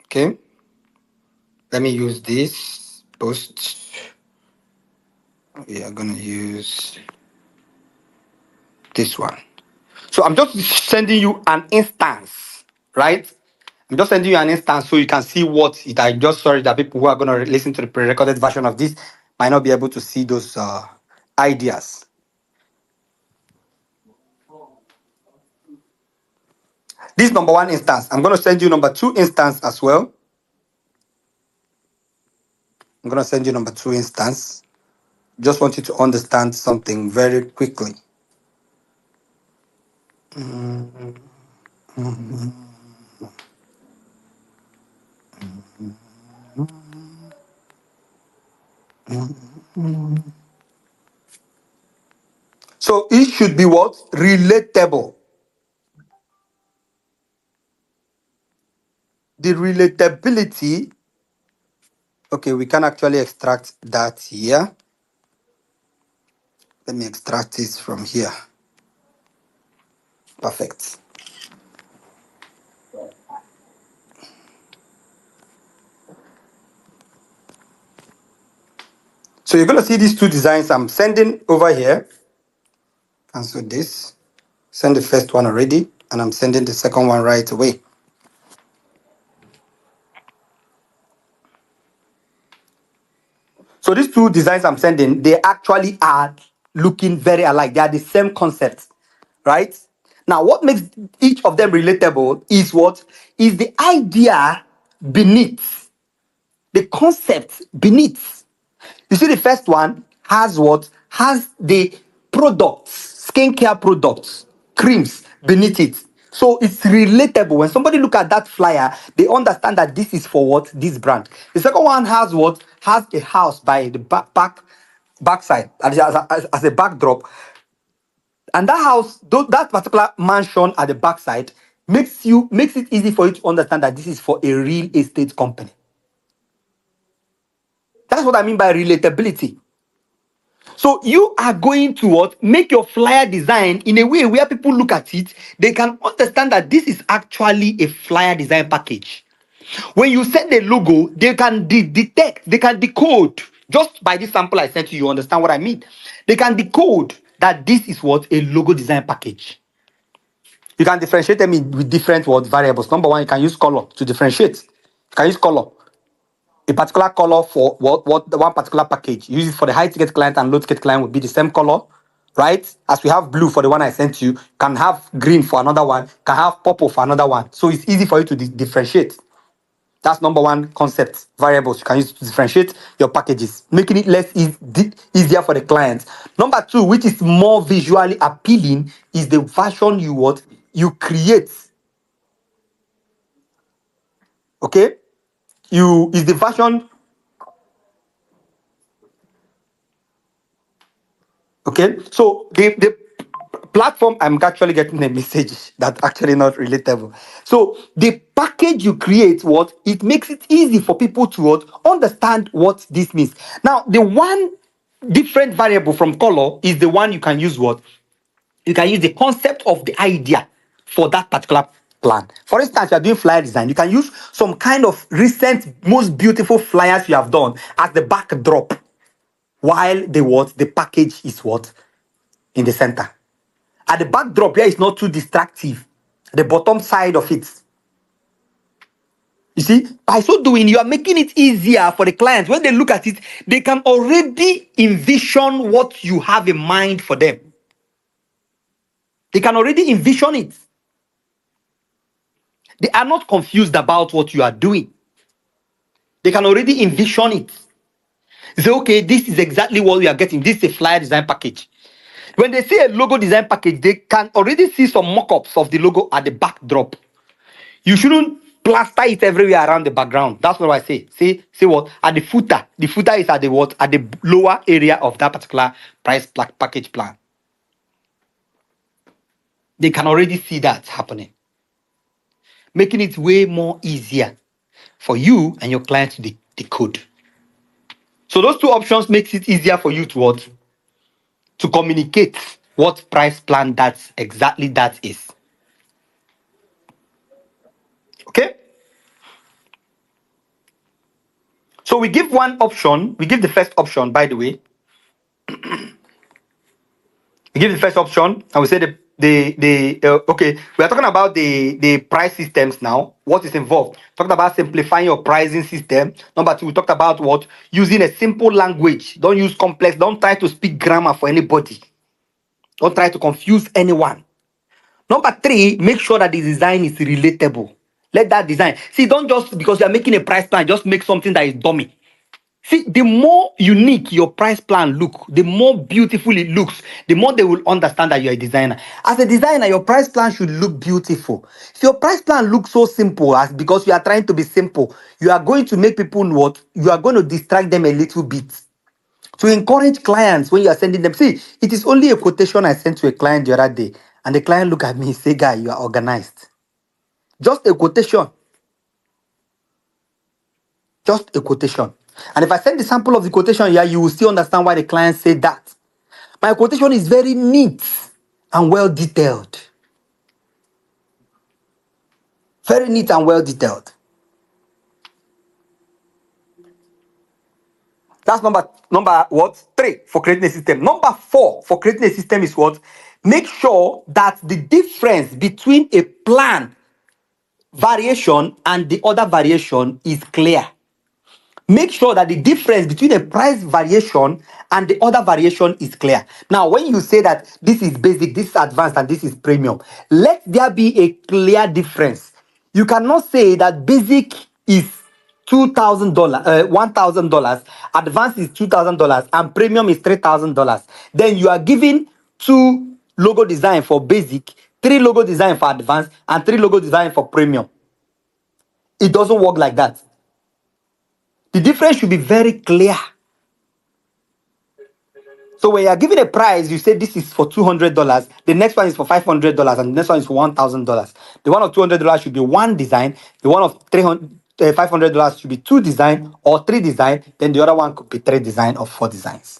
Okay. Let me use this post. We are going to use this one. So I'm just sending you an instance, right? I'm just sending you an instance so you can see what it. I just sorry that people who are going to listen to the pre-recorded version of this might not be able to see those ideas. This number one instance. I'm going to send you number two instance as well. I'm gonna send you number two instance. Just want you to understand something very quickly. So it should be what? Relatable. The relatability. Okay, we can actually extract that here. Let me extract this from here. Perfect. So you're gonna see these two designs I'm sending over here. Cancel this. Send the first one already, and I'm sending the second one right away. So these two designs I'm sending, they actually are looking very alike. They are the same concept, right? Now, what makes each of them relatable is what is the idea beneath, the concept beneath. You see, the first one has what? Has the products, skincare products, creams beneath it. So it's relatable. When somebody look at that flyer, they understand that this is for what? This brand. The second one has what? Has a house by the backside as a backdrop. And that house, that particular mansion at the backside, makes it easy for you to understand that this is for a real estate company. That's what I mean by relatability. So you are going to what? Make your flyer design in a way where people look at it, they can understand that this is actually a flyer design package. When you set the logo, they can detect, they can decode. Just by this sample I sent you understand what I mean. They can decode that this is what? A logo design package. You can differentiate them with different what variables. Number one, you can use color to differentiate. You can use color, a particular color for what the one particular package. Use it for the high ticket client and low ticket client would be the same color, right? As we have blue for the one I sent you, can have green for another one, can have purple for another one. So it's easy for you to differentiate. That's number one concept. Variables you can use to differentiate your packages, making it easier for the client. Number two, which is more visually appealing, is the version you create. Okay, you is the version. Okay, so the platform, I'm actually getting a message that actually not relatable. So the package you create, what it makes it easy for people to what understand what this means. Now, the one different variable from color is the one you can use what you can use the concept of the idea for that particular plan. For instance, you are doing flyer design. You can use some kind of recent, most beautiful flyers you have done as the backdrop, while the package is what in the center. At the backdrop here is not too distractive. The bottom side of it. You see, by so doing, you are making it easier for the clients. When they look at it, they can already envision what you have in mind for them. They can already envision it. They are not confused about what you are doing. They can already envision it. They say, okay, this is exactly what we are getting. This is a flyer design package. When they see a logo design package, they can already see some mock-ups of the logo at the backdrop. You shouldn't plaster it everywhere around the background. That's what I say. Say what? At the footer. The footer is at the what? At the lower area of that particular package plan. They can already see that happening, making it way more easier for you and your client to decode. So those two options makes it easier for you to what? To communicate what price plan that is. Okay? So we give one option, we give the first option, by the way. We give the first option and we say okay, we are talking about the price systems now. What is involved? Talking about simplifying your pricing system. Number two, we talked about what? Using a simple language. Don't use complex, don't try to speak grammar for anybody. Don't try to confuse anyone. Number three, make sure that the design is relatable. Let that design. See, don't just because you are making a price plan, just make something that is dummy. See, the more unique your price plan look, the more beautiful it looks, the more they will understand that you're a designer. As a designer, your price plan should look beautiful. If your price plan looks so simple, as because you are trying to be simple, you are going to make people what? You are going to distract them a little bit. To encourage clients when you are sending them. See, it is only a quotation I sent to a client the other day, and the client look at me and say, "Guy, you are organized." Just a quotation. Just a quotation. And if I send the sample of the quotation here, you will still understand why the client said that. My quotation is very neat and well detailed. Very neat and well detailed. That's number what? 3 for creating a system. Number 4 for creating a system is what? Make sure that the difference between a plan variation and the other variation is clear. Make sure that the difference between a price variation and the other variation is clear. Now, when you say that this is basic, this is advanced, and this is premium, let there be a clear difference. You cannot say that basic is $2,000, $1,000, advanced is $2,000, and premium is $3,000. Then you are giving 2 logo design for basic, 3 logo design for advanced, and 3 logo design for premium. It doesn't work like that. The difference should be very clear. So when you are given a price, you say this is for $200, the next one is for $500, and the next one is for $1,000. The one of $200 should be one design, the one of $500 should be 2 design or 3 design, then the other one could be 3 design or 4 designs.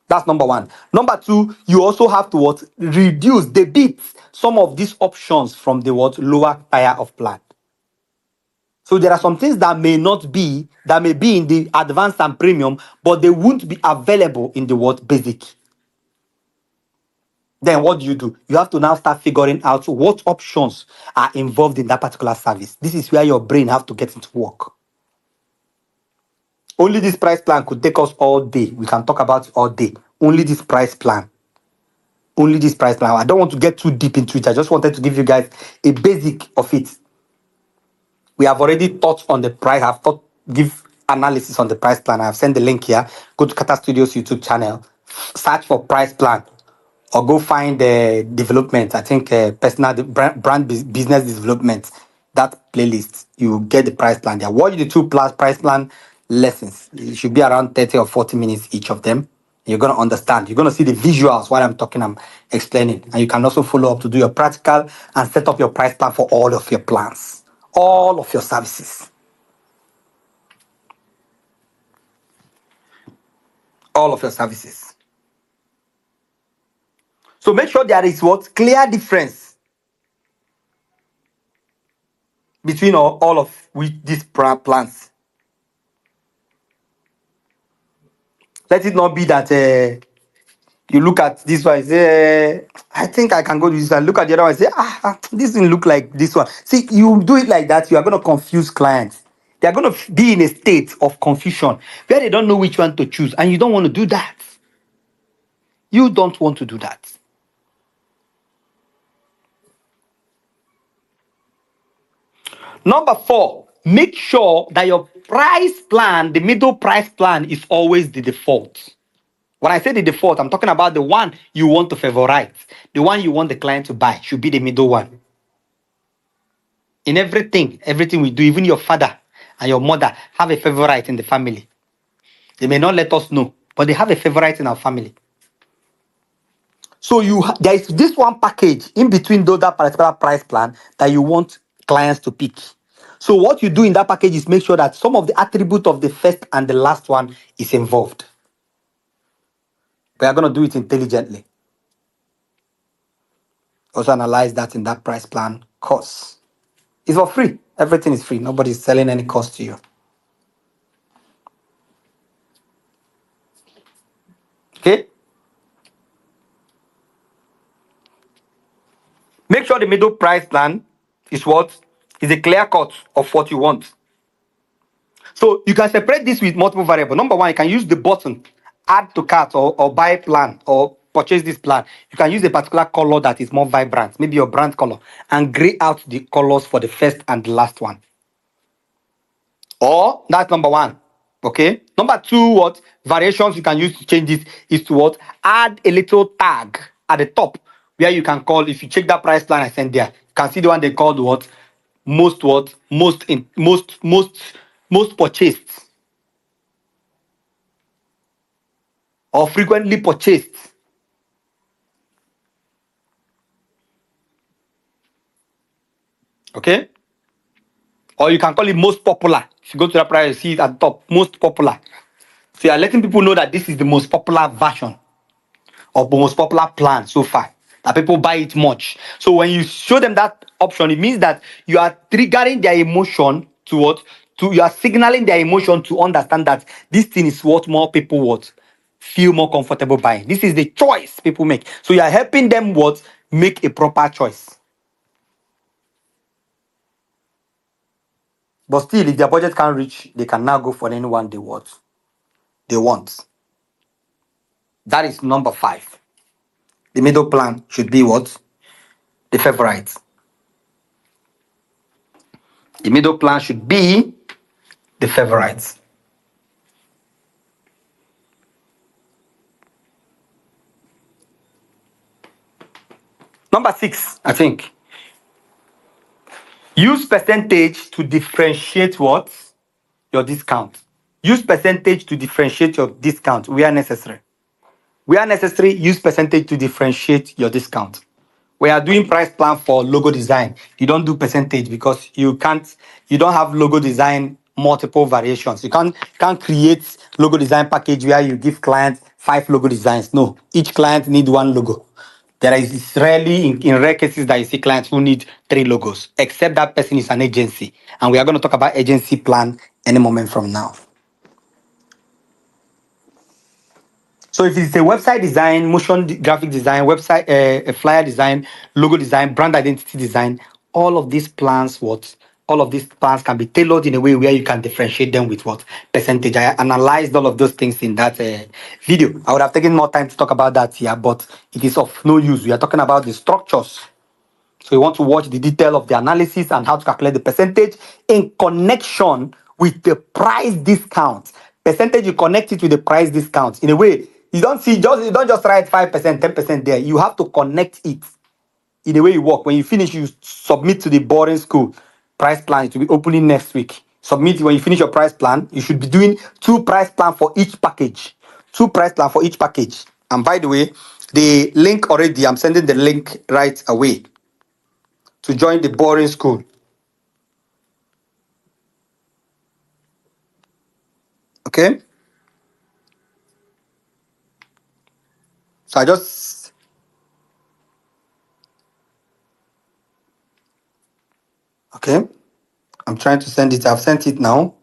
That's number 1. Number 2, you also have to what? Reduce the bits, some of these options from the what? Lower tier of plan. So there are some things that may be in the advanced and premium, but they won't be available in the what? Basic. Then what do? You have to now start figuring out what options are involved in that particular service. This is where your brain have to get into work. Only this price plan could take us all day. We can talk about it all day. Only this price plan. Only this price plan. I don't want to get too deep into it. I just wanted to give you guys a basic of it. We have already touched on the price. Give analysis on the price plan. I've sent the link here. Go to Kata Studios YouTube channel. Search for price plan, or go find the development. I think personal brand business development. That playlist, you get the price plan there. Watch the 2 plus price plan lessons. It should be around 30 or 40 minutes each of them. You're gonna understand. You're gonna see the visuals while I'm explaining, and you can also follow up to do your practical and set up your price plan for all of your plans, all of your services, all of your services. So make sure there is what? Clear difference between all of these plans. Let it not be that you look at this one and say, I think I can go to this one. Look at the other one and say, this didn't look like this one. See, you do it like that, you are going to confuse clients. They are going to be in a state of confusion where they don't know which one to choose. And you don't want to do that. You don't want to do that. Number 4, make sure that your price plan, the middle price plan, is always the default. When I say the default, I'm talking about the one you want to favorite. The one you want the client to buy should be the middle one. In everything we do, even your father and your mother have a favorite in the family. They may not let us know, but they have a favorite in our family. So there is this one package in between that particular price plan that you want clients to pick. So what you do in that package is make sure that some of the attribute of the first and the last one is involved. We are going to do it intelligently. Also analyze that in that price plan course. It's for free. Everything is free. Nobody's selling any cost to you. Okay? Make sure the middle price plan is what? Is a clear cut of what you want. So you can separate this with multiple variables. Number 1, you can use the button, add to cart or buy plan or purchase this plan. You can use a particular color that is more vibrant, maybe your brand color, and gray out the colors for the first and the last one. Or that's number one. Okay. Number two, what variations you can use to change this is to what add a little tag at the top where you can call. If you check that price plan I sent there, you can see the one they called what most in most purchased or frequently purchased. Okay. Or you can call it most popular. If you go to that price, you see it at the top, most popular. So you are letting people know that this is the most popular version or most popular plan so far, that people buy it much. So when you show them that option, it means that you are triggering their emotion to what? To you are signaling their emotion to understand that this thing is what more people what feel more comfortable buying. This is the choice people make. So you are helping them what make a proper choice. But still, if their budget can't reach, they can now go for anyone they want. They want. That is number five. The middle plan should be what? The favorite. The middle plan should be the favorites. Number six, I think. Use percentage to differentiate what? Your discount. Use percentage to differentiate your discount where necessary. Where necessary, use percentage to differentiate your discount. We are doing price plan for logo design. You don't do percentage because you don't have logo design multiple variations. You can't create logo design package where you give clients 5 logo designs. No, each client need one logo. There is it's rarely in rare cases that you see clients who need 3 logos, except that person is an agency. And we are going to talk about agency plan any moment from now. So if it's a website design, graphic design, website, a flyer design, logo design, brand identity design, all of these plans, all of these plans can be tailored in a way where you can differentiate them with what percentage. I analyzed all of those things in that video. I would have taken more time to talk about that here, but it is of no use. We are talking about the structures. So you want to watch the detail of the analysis and how to calculate the percentage in connection with the price discount. Percentage, you connect it with the price discount. In a way, you don't just write 5%, 10% there. You have to connect it in the way you work. When you finish, you submit to the boarding school price plan. It will be opening next week. Submit when you finish your price plan. You should be doing 2 price plan for each package. 2 price plan for each package. And by the way, the link already, I'm sending the link right away to join the boarding school. Okay. So I just okay. I'm trying to send it. I've sent it now.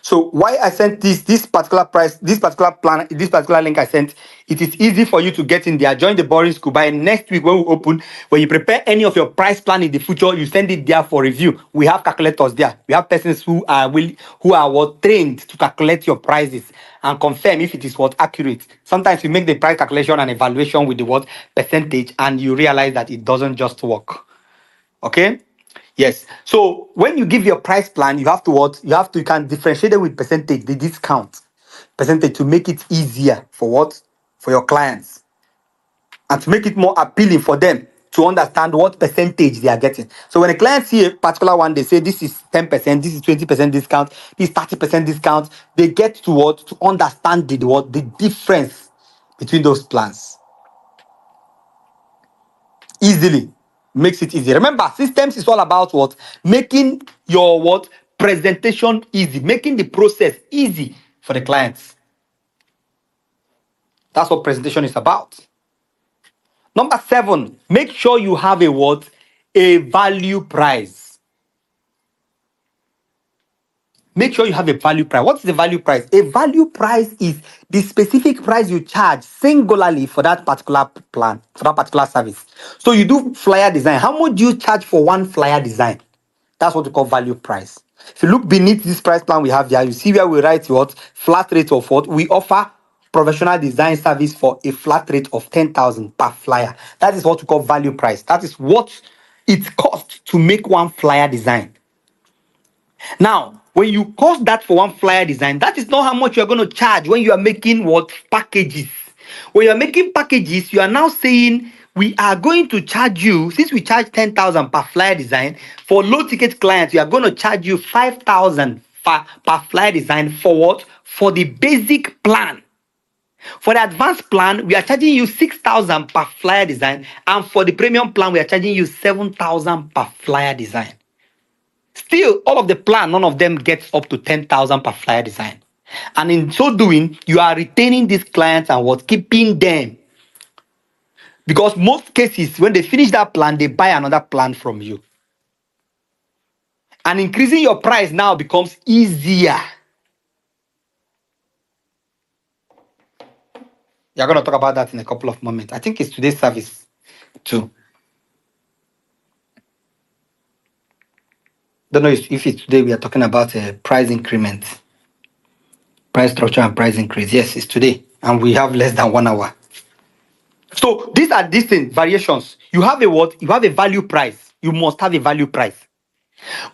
So why I sent this particular price, this particular plan, this particular link I sent, it is easy for you to get in there. Join the boring school. By next week when we open, when you prepare any of your price plan in the future, you send it there for review. We have calculators there. We have persons who are what trained to calculate your prices and confirm if it is what accurate. Sometimes you make the price calculation and evaluation with the what percentage, and you realize that it doesn't just work. Okay. Yes. So when you give your price plan, you have to what? You can differentiate it with percentage, the discount percentage to make it easier for what? For your clients and to make it more appealing for them to understand what percentage they are getting. So when a client see a particular one, they say this is 10%, this is 20% discount, this is 30% discount. They get to what? To understand the difference between those plans easily. Makes it easy. Remember, systems is all about what? Making your what? Presentation easy, making the process easy for the clients. That's what presentation is about. Number seven, make sure you have a what? A value price. Make sure you have a value price. What is the value price? A value price is the specific price you charge singularly for that particular plan, for that particular service. So you do flyer design. How much do you charge for one flyer design? That's what we call value price. If you look beneath this price plan we have here, you see where we write what? Flat rate of what? We offer professional design service for a flat rate of 10,000 per flyer. That is what we call value price. That is what it costs to make one flyer design. Now, When you cost that for one flyer design, that is not how much you're going to charge when you are making what packages. When you're making packages, you are now saying we are going to charge you, since we charge 10,000 per flyer design, for low ticket clients, we are going to charge you 5,000 per flyer design for what? For the basic plan. For the advanced plan, we are charging you 6,000 per flyer design, and for the premium plan, we are charging you 7,000 per flyer design. Still, all of the plan, none of them gets up to 10,000 per flyer design. And in so doing, you are retaining these clients and what? Keeping them. Because most cases, when they finish that plan, they buy another plan from you. And increasing your price now becomes easier. You're going to talk about that in a couple of moments. I think it's today's service too. Don't know if it's today we are talking about a price increment, price structure and price increase. Yes, it's today. And we have less than 1 hour. So these are distinct variations. You have a what? You have a value price. You must have a value price.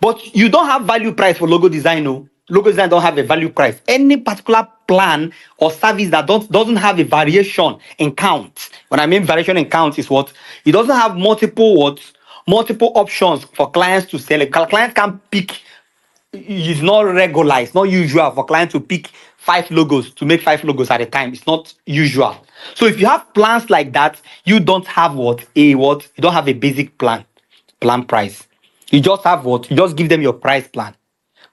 But you don't have value price for logo design. No, logo design don't have a value price. Any particular plan or service that doesn't have a variation in count. When I mean variation in count is what? It doesn't have multiple what? Multiple options for clients to select. Clients can pick. It's not regular. It's not usual for clients to pick 5 logos to make 5 logos at a time. It's not usual. So if you have plans like that, you don't have what? You don't have a basic plan price. You just have what? You just give them your price plan.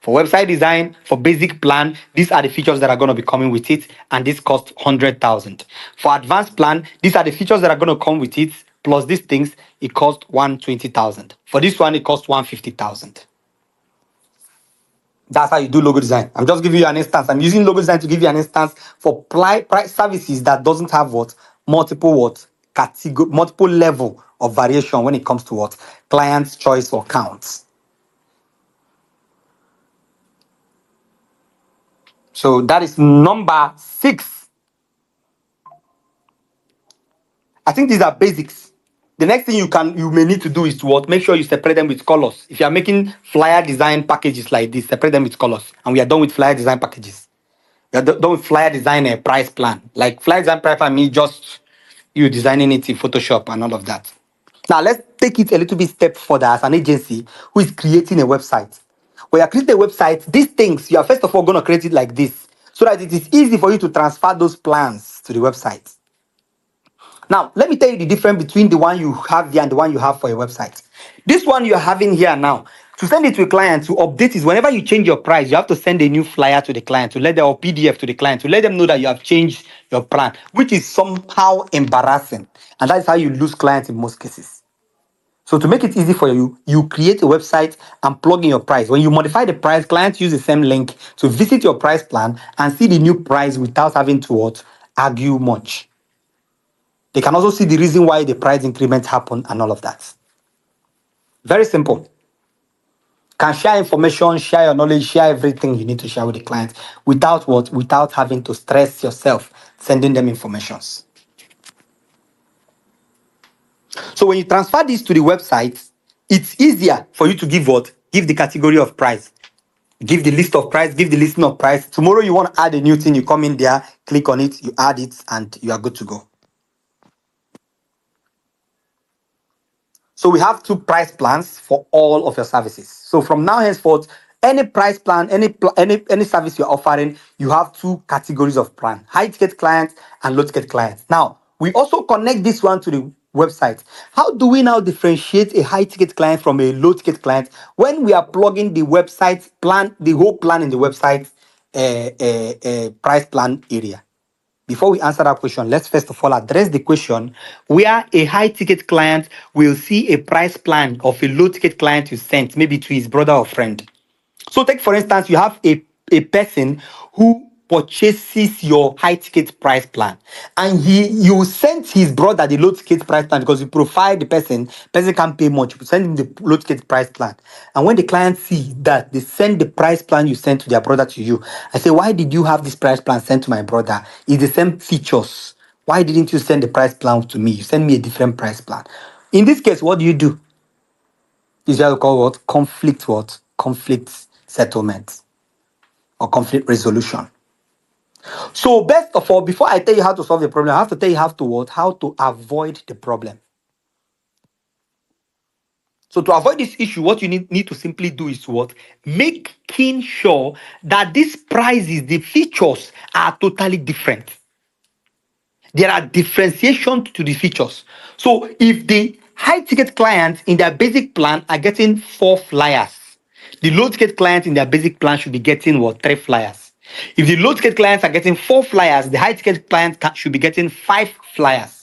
For website design, for basic plan, these are the features that are going to be coming with it, and this costs 100,000. For advanced plan, these are the features that are going to come with it, plus these things, it costs 120,000. For this one, it costs 150,000. That's how you do logo design. I'm just giving you an instance. I'm using logo design to give you an instance for price services that doesn't have what? Multiple category, multiple level of variation when it comes to what? Client's choice or counts. So that is number 6. I think these are basics. The next thing you may need to do is to what? Make sure you separate them with colors. If you are making flyer design packages like this, separate them with colors. And we are done with flyer design packages. You don't flyer design a price plan. Like flyer design price plan means just you designing it in Photoshop and all of that. Now let's take it a little bit step further as an agency who is creating a website. When you're creating a website, these things, you are first of all going to create it like this so that it is easy for you to transfer those plans to the website. Now, let me tell you the difference between the one you have here and the one you have for your website. This one you're having here now, to send it to a client, to update it, whenever you change your price, you have to send a new flyer to the client, to let them, or PDF to the client, to let them know that you have changed your plan, which is somehow embarrassing. And that's how you lose clients in most cases. So to make it easy for you, you create a website and plug in your price. When you modify the price, clients use the same link to visit your price plan and see the new price without having to what, argue much. They can also see the reason why the price increment happened and all of that. Very simple. Can share information, share your knowledge, share everything you need to share with the client without what? Without having to stress yourself sending them informations. So when you transfer this to the website, it's easier for you to give what? Give the category of price. Give the list of price, give the listing of price. Tomorrow you want to add a new thing, you come in there, click on it, you add it, and you are good to go. So we have 2 price plans for all of your services. So from now henceforth, any price plan, any service you're offering, you have 2 categories of plan: high ticket clients and low ticket clients. Now we also connect this one to the website. How do we now differentiate a high ticket client from a low ticket client when we are plugging the website plan, the whole plan in the website price plan area? Before we answer that question, let's first of all address the question where a high ticket client will see a price plan of a low ticket client you sent, maybe to his brother or friend. So, take for instance, you have a person who purchases your high ticket price plan, and you sent his brother the low ticket price plan because you profile the person can't pay much. You send him the low ticket price plan, and when the client see that, they send the price plan you sent to their brother to you. I say, why did you have this price plan sent to my brother? It's the same features. Why didn't you send the price plan to me? You send me a different price plan. In this case, what do? Is what we call what? Conflict settlement. or conflict resolution. So best of all, before I tell you how to solve the problem, I have to tell you how to what? How to avoid the problem. So to avoid this issue, what you need to simply do is what? Making sure that these prices, the features are totally different. There are differentiation to the features. So if the high ticket clients in their basic plan are getting 4 flyers, the low ticket clients in their basic plan should be getting what? 3 flyers. If the low ticket clients are getting 4 flyers, the high ticket clients should be getting 5 flyers.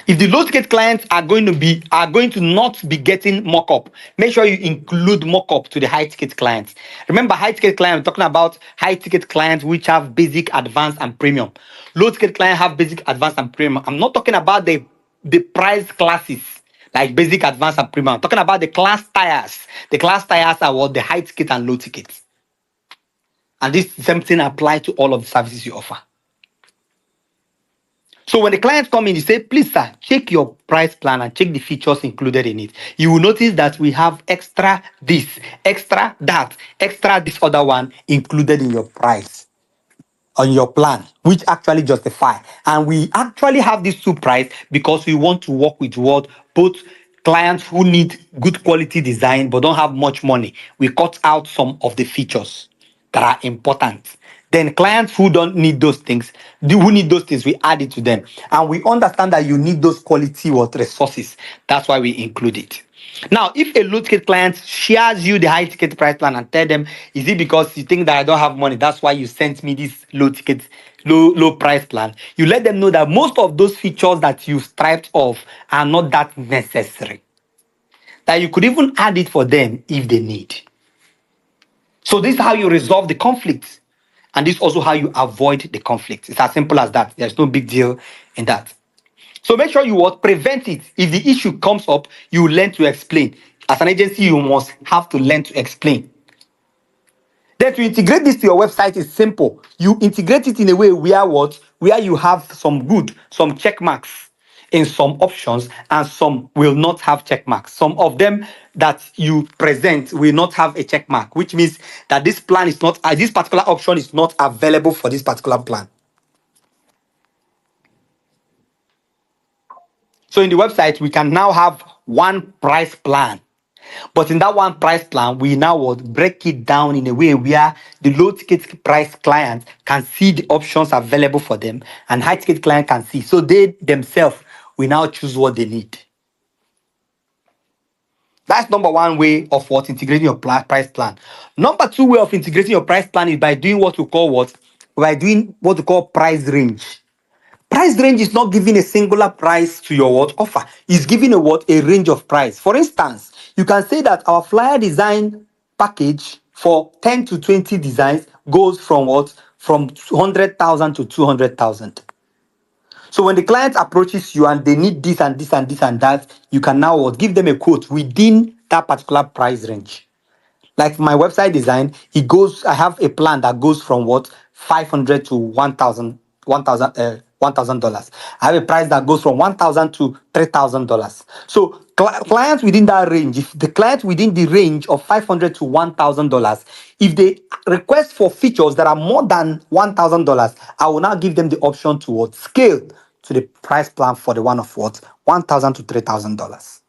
If the low ticket clients are going to not be getting mock-up, make sure you include mock-up to the high ticket clients. Remember, high ticket clients, we're talking about high ticket clients which have basic, advanced, and premium. Low ticket clients have basic, advanced, and premium. I'm not talking about the price classes like basic, advanced, and premium. I'm talking about the class tires. The class tires are what? The high ticket and low ticket. And this same thing applies to all of the services you offer. So when the clients come in, you say, please, sir, check your price plan and check the features included in it. You will notice that we have extra this, extra that, extra this other one included in your price, on your plan, which actually justify. And we actually have these two price because we want to work with what both clients who need good quality design but don't have much money. We cut out some of the features that are important. Then clients who don't need those things, who need those things, we add it to them. And we understand that you need those quality what resources. That's why we include it. Now, if a low ticket client shares you the high ticket price plan and tell them, is it because you think that I don't have money? That's why you sent me this low price plan. You let them know that most of those features that you striped off are not that necessary. That you could even add it for them if they need. So this is how you resolve the conflict. And this is also how you avoid the conflict. It's as simple as that. There's no big deal in that. So make sure you what prevent it. If the issue comes up, you learn to explain. As an agency, you must have to learn to explain. Then to integrate this to your website is simple. You integrate it in a way where what? Where you have some check marks in some options, and some will not have check marks. Some of them that you present will not have a check mark, which means that this plan is not, this particular option is not available for this particular plan. So in the website, we can now have one price plan. But in that one price plan, we now would break it down in a way where the low ticket price client can see the options available for them and high ticket client can see. So they themselves will now choose what they need. That's number one way of what integrating your price plan. Number two way of integrating your price plan is by doing what we call what? By doing what we call price range. Price range is not giving a singular price to your what offer. It's giving a what a range of price. For instance, you can say that our flyer design package for 10 to 20 designs goes from what? From 100,000 to 200,000. So when the client approaches you and they need this and this and this and that, you can now what? Give them a quote within that particular price range. Like my website design, I have a plan that goes from what 500 to 1,000, $1,000. I have a price that goes from 1,000 to $3,000. So clients within that range, if the client within the range of 500 to $1,000, if they request for features that are more than $1,000, I will now give them the option to what scale to the price plan for the one of what 1,000 to $3,000.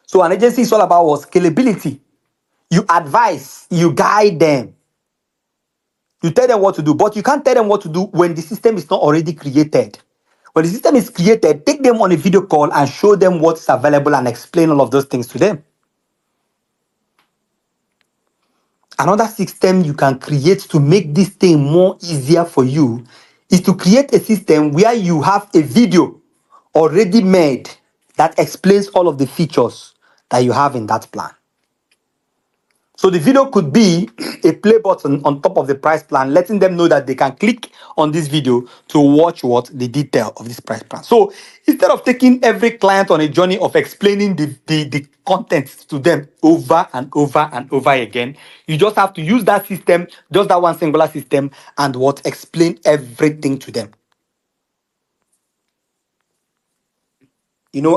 So an agency is all about what? Scalability. You advise, you guide them, you tell them what to do, but you can't tell them what to do when the system is not already created. When the system is created, take them on a video call and show them what's available and explain all of those things to them. Another system you can create to make this thing more easier for you is to create a system where you have a video already made that explains all of the features that you have in that plan. So the video could be a play button on top of the price plan, letting them know that they can click on this video to watch what the detail of this price plan. So instead of taking every client on a journey of explaining the content to them over and over and over again, you just have to use that system, just that one singular system, and what explain everything to them.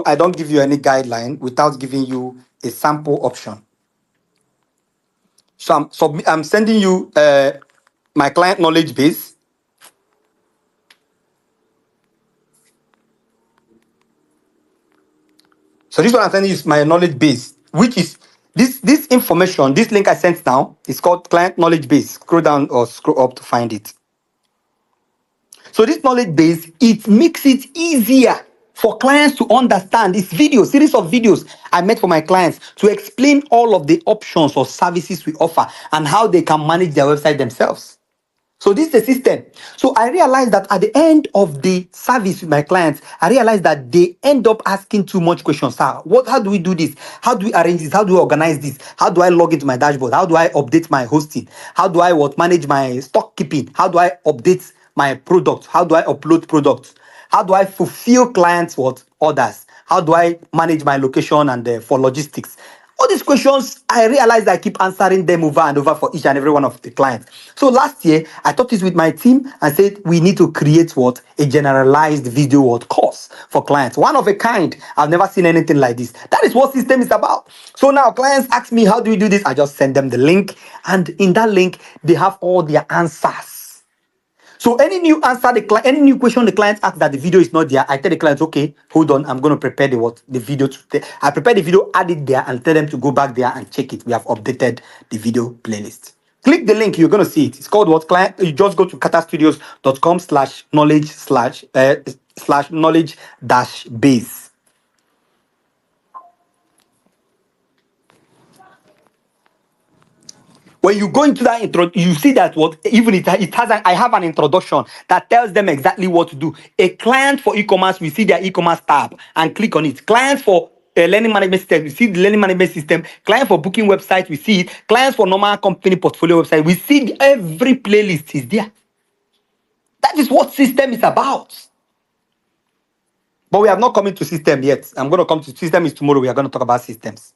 I don't give you any guideline without giving you a sample option. So I'm sending you my client knowledge base. So this one I'm sending you is my knowledge base, which is this information, this link I sent now is called client knowledge base. Scroll down or scroll up to find it. So this knowledge base, it makes it easier for clients to understand this series of videos I made for my clients to explain all of the options or services we offer and how they can manage their website themselves. So this is the system. So I realized that at the end of the service with my clients, I realized that they end up asking too much questions. Sir, how do we do this? How do we arrange this? How do we organize this? How do I log into my dashboard? How do I update my hosting? How do I manage my stock keeping? How do I update my products? How do I upload products? How do I fulfill clients' orders? How do I manage my location and for logistics? All these questions, I realized I keep answering them over and over for each and every one of the clients. So last year, I talked this with my team and said we need to create a generalized video course for clients. One of a kind. I've never seen anything like this. That is what system is about. So now clients ask me, how do we do this? I just send them the link, and in that link, they have all their answers. So any new answer any new question the client asks that the video is not there, I tell the client, okay, hold on, I'm going to prepare the video I prepare the video, add it there, and tell them to go back there and check it. We have updated the video playlist. Click the link, you're going to see it. It's called what client. You just go to katastudios.com/knowledge/knowledge dash base. When you go into that intro, you see that I have an introduction that tells them exactly what to do. A client for e-commerce, we see their e-commerce tab and click on it. Clients for learning management system, we see the learning management system. Client for booking website, we see it. Clients for normal company portfolio website, we see every playlist is there. That is what system is about. But we have not come into system yet. I'm going to come to system is tomorrow. We are going to talk about systems.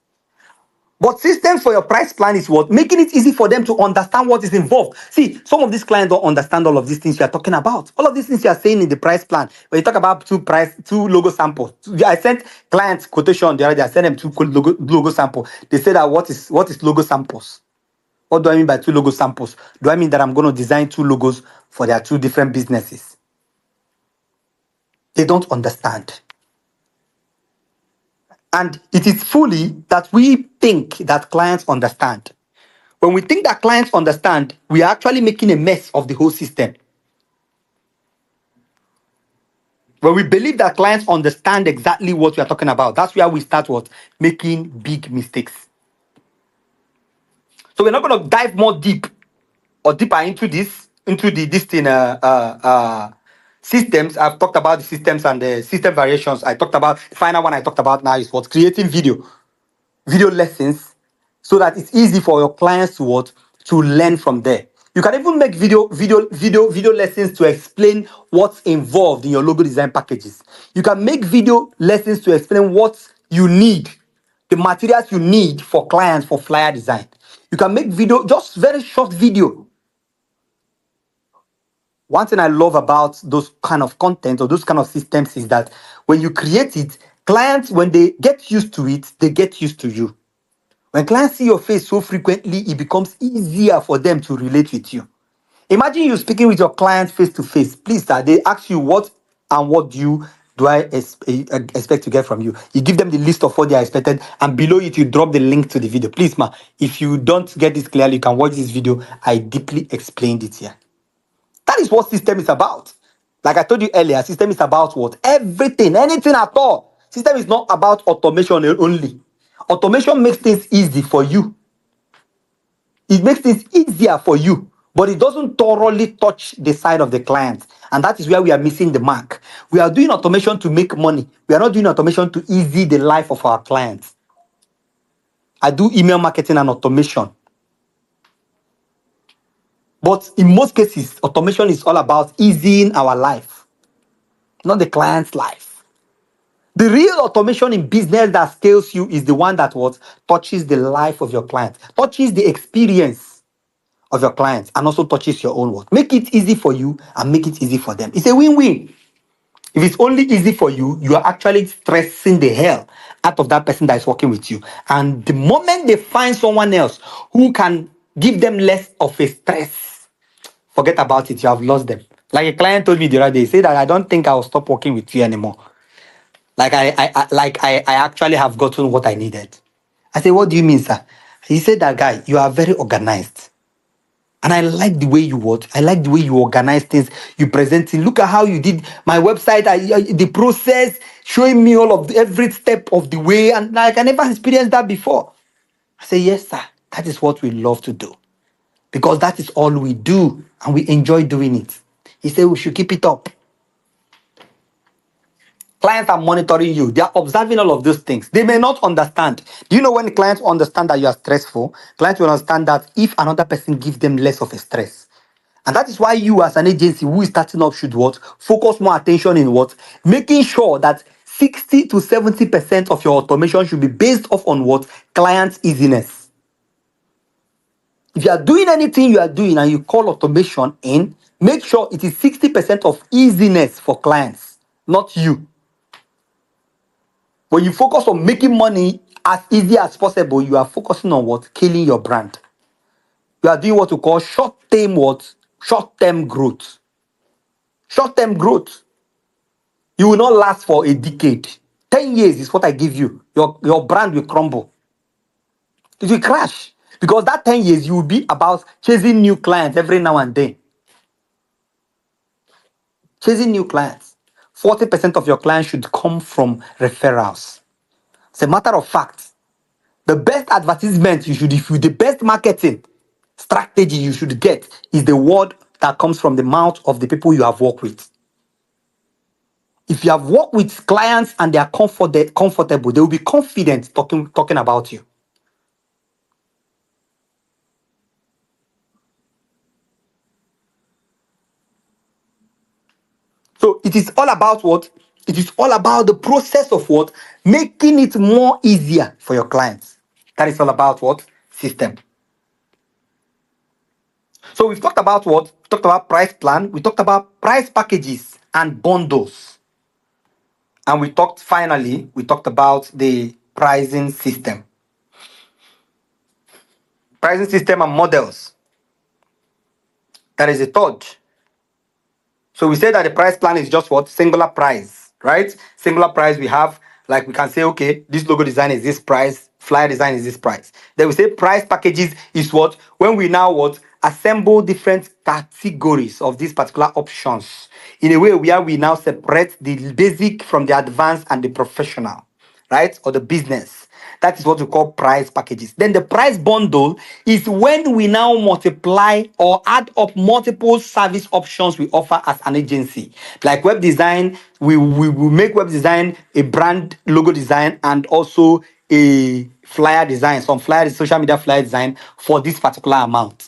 But systems for your price plan is what? Making it easy for them to understand what is involved. See, some of these clients don't understand all of these things you are talking about. All of these things you are saying in the price plan. When you talk about two logo samples. I sent clients quotation the other day. I sent them two logo sample. They said that what is logo samples? What do I mean by two logo samples? Do I mean that I'm going to design two logos for their two different businesses? They don't understand. And it is fully that we think that clients understand. When we think that clients understand, we are actually making a mess of the whole system. When we believe that clients understand exactly what we are talking about, that's where we start making big mistakes. So we're not going to dive more deeper into this thing. Systems. I've talked about the systems and the system variations. I talked about the final one. I talked about now is creating video lessons, so that it's easy for your clients to learn from there. You can even make video lessons to explain what's involved in your logo design packages. You can make video lessons to explain what you need, the materials you need for clients for flyer design. You can make video, just very short video. One thing I love about those kind of content or those kind of systems is that when you create it, clients, when they get used to it, they get used to you. When clients see your face so frequently, it becomes easier for them to relate with you. Imagine you speaking with your client face to face. Please, sir, they ask you what do I expect to get from you. You give them the list of what they are expected, and below it, you drop the link to the video. Please, ma, if you don't get this clearly, you can watch this video. I deeply explained it here. That is what system is about. Like I told you earlier, system is about what? Everything, anything at all. System is not about automation only. Automation makes things easy for you. It makes things easier for you, but it doesn't thoroughly touch the side of the client. And that is where we are missing the mark. We are doing automation to make money. We are not doing automation to easy the life of our clients. I do email marketing and automation. But in most cases, automation is all about easing our life, not the client's life. The real automation in business that scales you is the one that touches the life of your client, touches the experience of your clients, and also touches your own work. Make it easy for you and make it easy for them. It's a win-win. If it's only easy for you, you are actually stressing the hell out of that person that is working with you. And the moment they find someone else who can give them less of a stress, forget about it. You have lost them. Like a client told me the other day, he said that I don't think I'll stop working with you anymore. I actually have gotten what I needed. I said, what do you mean, sir? He said that guy, you are very organized. And I like the way you work. I like the way you organize things. You present it. Look at how you did my website. The process, showing me all of every step of the way. And like I never experienced that before. I say, yes, sir. That is what we love to do. Because that is all we do. And we enjoy doing it. He said we should keep it up. Clients are monitoring you. They are observing all of those things. They may not understand. Do you know when clients understand that you are stressful? Clients will understand that if another person gives them less of a stress. And that is why you as an agency who is starting up should what? Focus more attention in what? Making sure that 60 to 70% of your automation should be based off on what? Client easiness. If you are doing anything you are doing and you call automation in, make sure it is 60% of easiness for clients, not you. When you focus on making money as easy as possible, you are focusing on what? Killing your brand. You are doing what we call short-term what? Short-term growth. Short-term growth. You will not last for a decade. 10 years is what I give you. Your brand will crumble. It will crash. Because that 10 years, you will be about chasing new clients every now and then. Chasing new clients. 40% of your clients should come from referrals. As a matter of fact, the best advertisement you should, if you the best marketing strategy you should get is the word that comes from the mouth of the people you have worked with. If you have worked with clients and they are comfortable, they will be confident talking about you. So it is all about what? It is all about the process of what? Making it more easier for your clients. That is all about what? System. So we've talked about what? We talked about price plan. We talked about price packages and bundles. And we talked about the pricing system. Pricing system and models. That is a third. So we say that the price plan is just what? Singular price, right? Singular price we have, like we can say, okay, this logo design is this price, flyer design is this price. Then we say price packages is what? When we now what? Assemble different categories of these particular options in a way where we now separate the basic from the advanced and the professional, right? Or the business. That is what we call price packages. Then the price bundle is when we now multiply or add up multiple service options we offer as an agency. Like web design, we make web design a brand logo design and also a flyer design, some flyer, social media flyer design for this particular amount.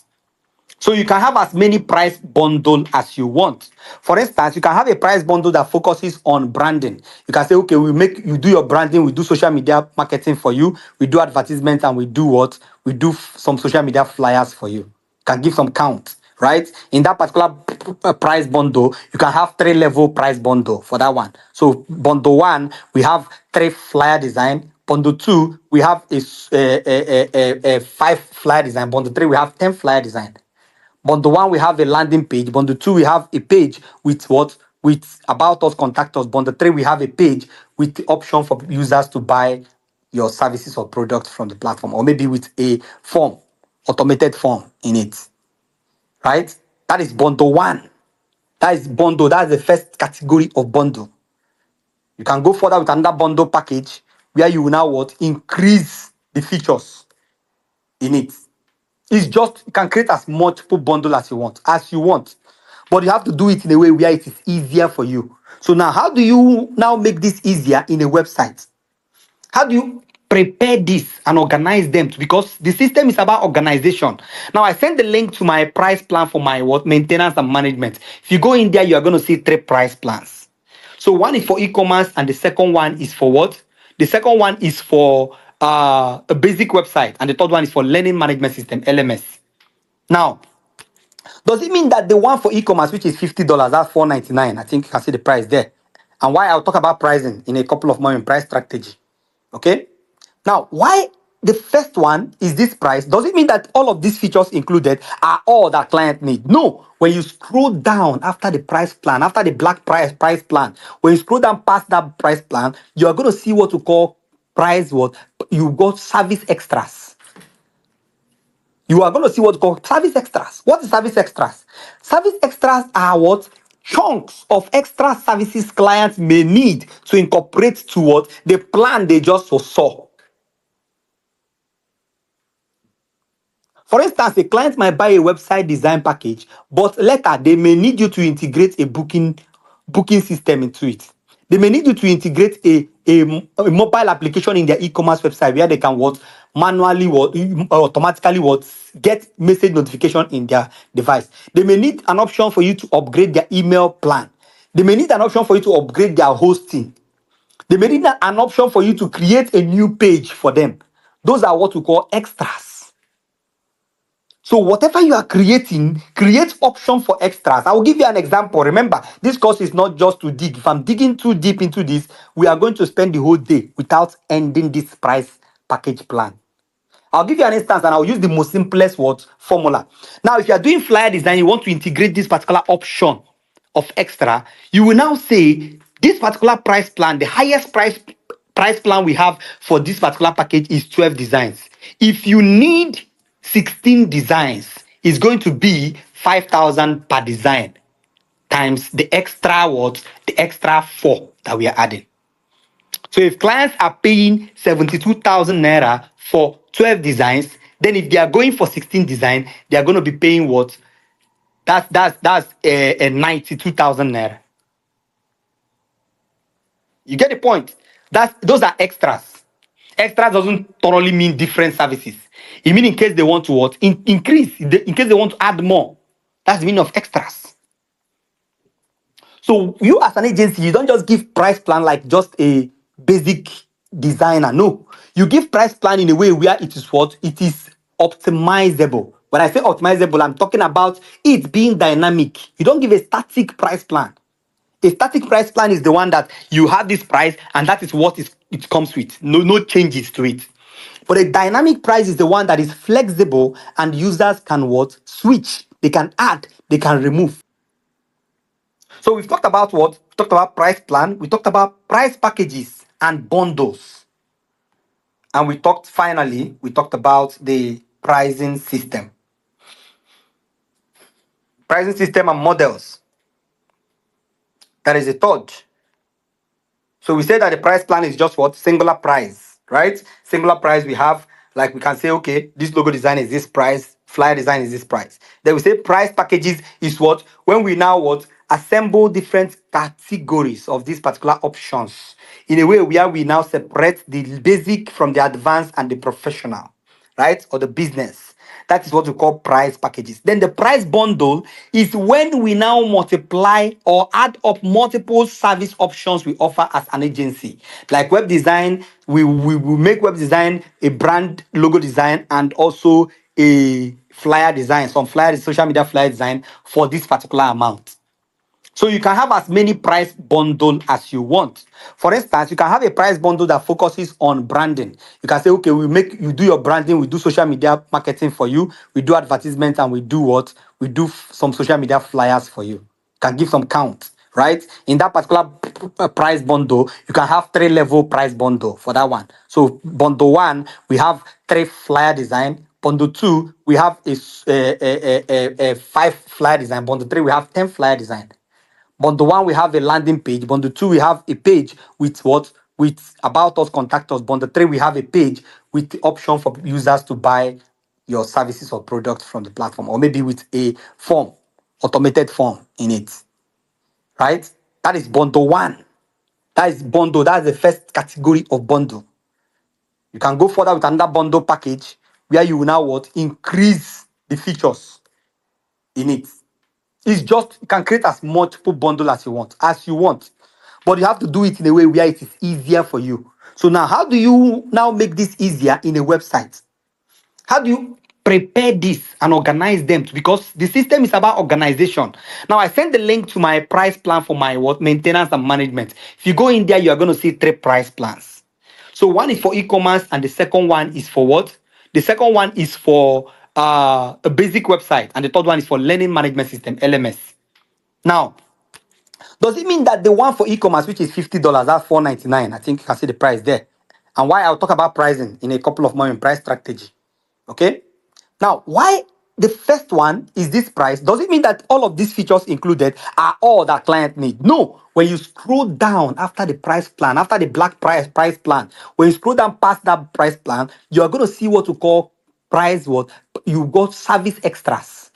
So you can have as many price bundle as you want. For instance, you can have a price bundle that focuses on branding. You can say, okay, we make you do your branding, we do social media marketing for you, we do advertisements, and we do what? We do some social media flyers for you. You can give some count, right? In that particular price bundle, you can have 3-level price bundle for that one. So bundle one, we have 3 flyer design. Bundle 2, we have a 5 flyer design. Bundle 3, we have 10 flyer design. Bundle one, we have a landing page. Bundle two, we have a page with what? With about us, contact us. Bundle three, we have a page with the option for users to buy your services or products from the platform, or maybe with a form, automated form in it. Right? That is bundle one. That is bundle. That's the first category of bundle. You can go further with another bundle package where you will now what? Increase the features in it. It's just you can create as multiple bundle as you want, but you have to do it in a way where it is easier for you. So now, how do you now make this easier in a website? How do you prepare this and organize them? Because the system is about organization. Now, I sent the link to my price plan for my what maintenance and management. If you go in there, you are going to see 3 price plans. So one is for e-commerce, and the second one is for what? The second one is for a basic website, and the third one is for learning management system (LMS). Now, does it mean that the one for e-commerce, which is $50, that's $4.99? I think you can see the price there. and why I'll talk about pricing in a couple of more in price strategy. Okay. Now, why the first one is this price? Does it mean that all of these features included are all that client need? No. When you scroll down after the price plan, after the black price plan, when you scroll down past that price plan, you are going to see what we call price. What you got service extras. You are going to see what's called service extras. What is service extras? Service extras are what? Chunks of extra services clients may need to incorporate to what? The plan they just saw. For instance, a client might buy a website design package, but later they may need you to integrate a booking system into it. They may need you to integrate a mobile application in their e-commerce website where they can what manually what automatically what get message notification in their device. They may need an option for you to upgrade their email plan. They may need an option for you to upgrade their hosting. They may need an option for you to create a new page for them. Those are what we call extras. So whatever you are creating, create option for extras. I will give you an example. Remember, this course is not just to dig. If I'm digging too deep into this, we are going to spend the whole day without ending this price package plan. I'll give you an instance and I'll use the most simplest word formula. Now, if you are doing flyer design, you want to integrate this particular option of extra, you will now say this particular price plan, the highest price plan we have for this particular package is 12 designs. If you need 16 designs, it's going to be 5,000 per design times the extra what? The extra 4 that we are adding. So if clients are paying 72,000 naira for 12 designs, then if they are going for 16 design, they are going to be paying what? That's a 92,000 naira. You get the point? Those are extras. Extras doesn't thoroughly mean different services. It means in case they want to what? Increase. In case they want to add more. That's the meaning of extras. So you as an agency, you don't just give price plan like just a basic designer. No, you give price plan in a way where it is what? It is optimizable. When I say optimizable, I'm talking about it being dynamic. You don't give a static price plan. A static price plan is the one that you have this price and that is what it comes with. No changes to it. But a dynamic price is the one that is flexible and users can what? Switch. They can add, they can remove. So we've talked about what? We talked about price plan. We talked about price packages and bundles. And we talked about the pricing system. Pricing system and models. That is a third. So we say that the price plan is just what? Singular price, right? Singular price we have, like we can say, okay, this logo design is this price, flyer design is this price. Then we say price packages is what? When we now what? Assemble different categories of these particular options in a way where we now separate the basic from the advanced and the professional, right? Or the business. That is what we call price packages. Then the price bundle is when we now multiply or add up multiple service options we offer as an agency. Like web design, we make web design, a brand logo design, and also a flyer design, some flyer, social media flyer design for this particular amount. So you can have as many price bundle as you want. For instance, you can have a price bundle that focuses on branding. You can say, okay, you do your branding, we do social media marketing for you, we do advertisements, and we do what? We do some social media flyers for you. Can give some count, right? In that particular price bundle, you can have 3 level price bundle for that one. So bundle one, we have 3 flyer design. Bundle two, we have a 5 flyer design. Bundle three, we have 10 flyer design. Bundle one, we have a landing page. Bundle two, we have a page with what? With about us, contact us. Bundle three, we have a page with the option for users to buy your services or products from the platform, or maybe with a form, automated form in it. Right? That is bundle one. That is bundle. That's the first category of bundle. You can go further with another bundle package where you will now what? Increase the features in it. It's just you can create as multiple bundle as you want, but you have to do it in a way where it is easier for you. So now, how do you now make this easier in a website? How do you prepare this and organize them because the system is about organization. Now I send the link to my price plan for my what maintenance and management. If you go in there, you are going to see three price plans. So one is for e-commerce and the second one is for what? The second one is for a basic website and the third one is for learning management system LMS. Now, does it mean that the one for e-commerce, which is $50, that's $4.99? I think you can see the price there. And why I'll talk about pricing in a couple of more in price strategy. Okay. Now, why the first one is this price? Does it mean that all of these features included are all that client need? No. When you scroll down after the price plan, after the black price plan, when you scroll down past that price plan, you are going to see what we call price. What you got service extras.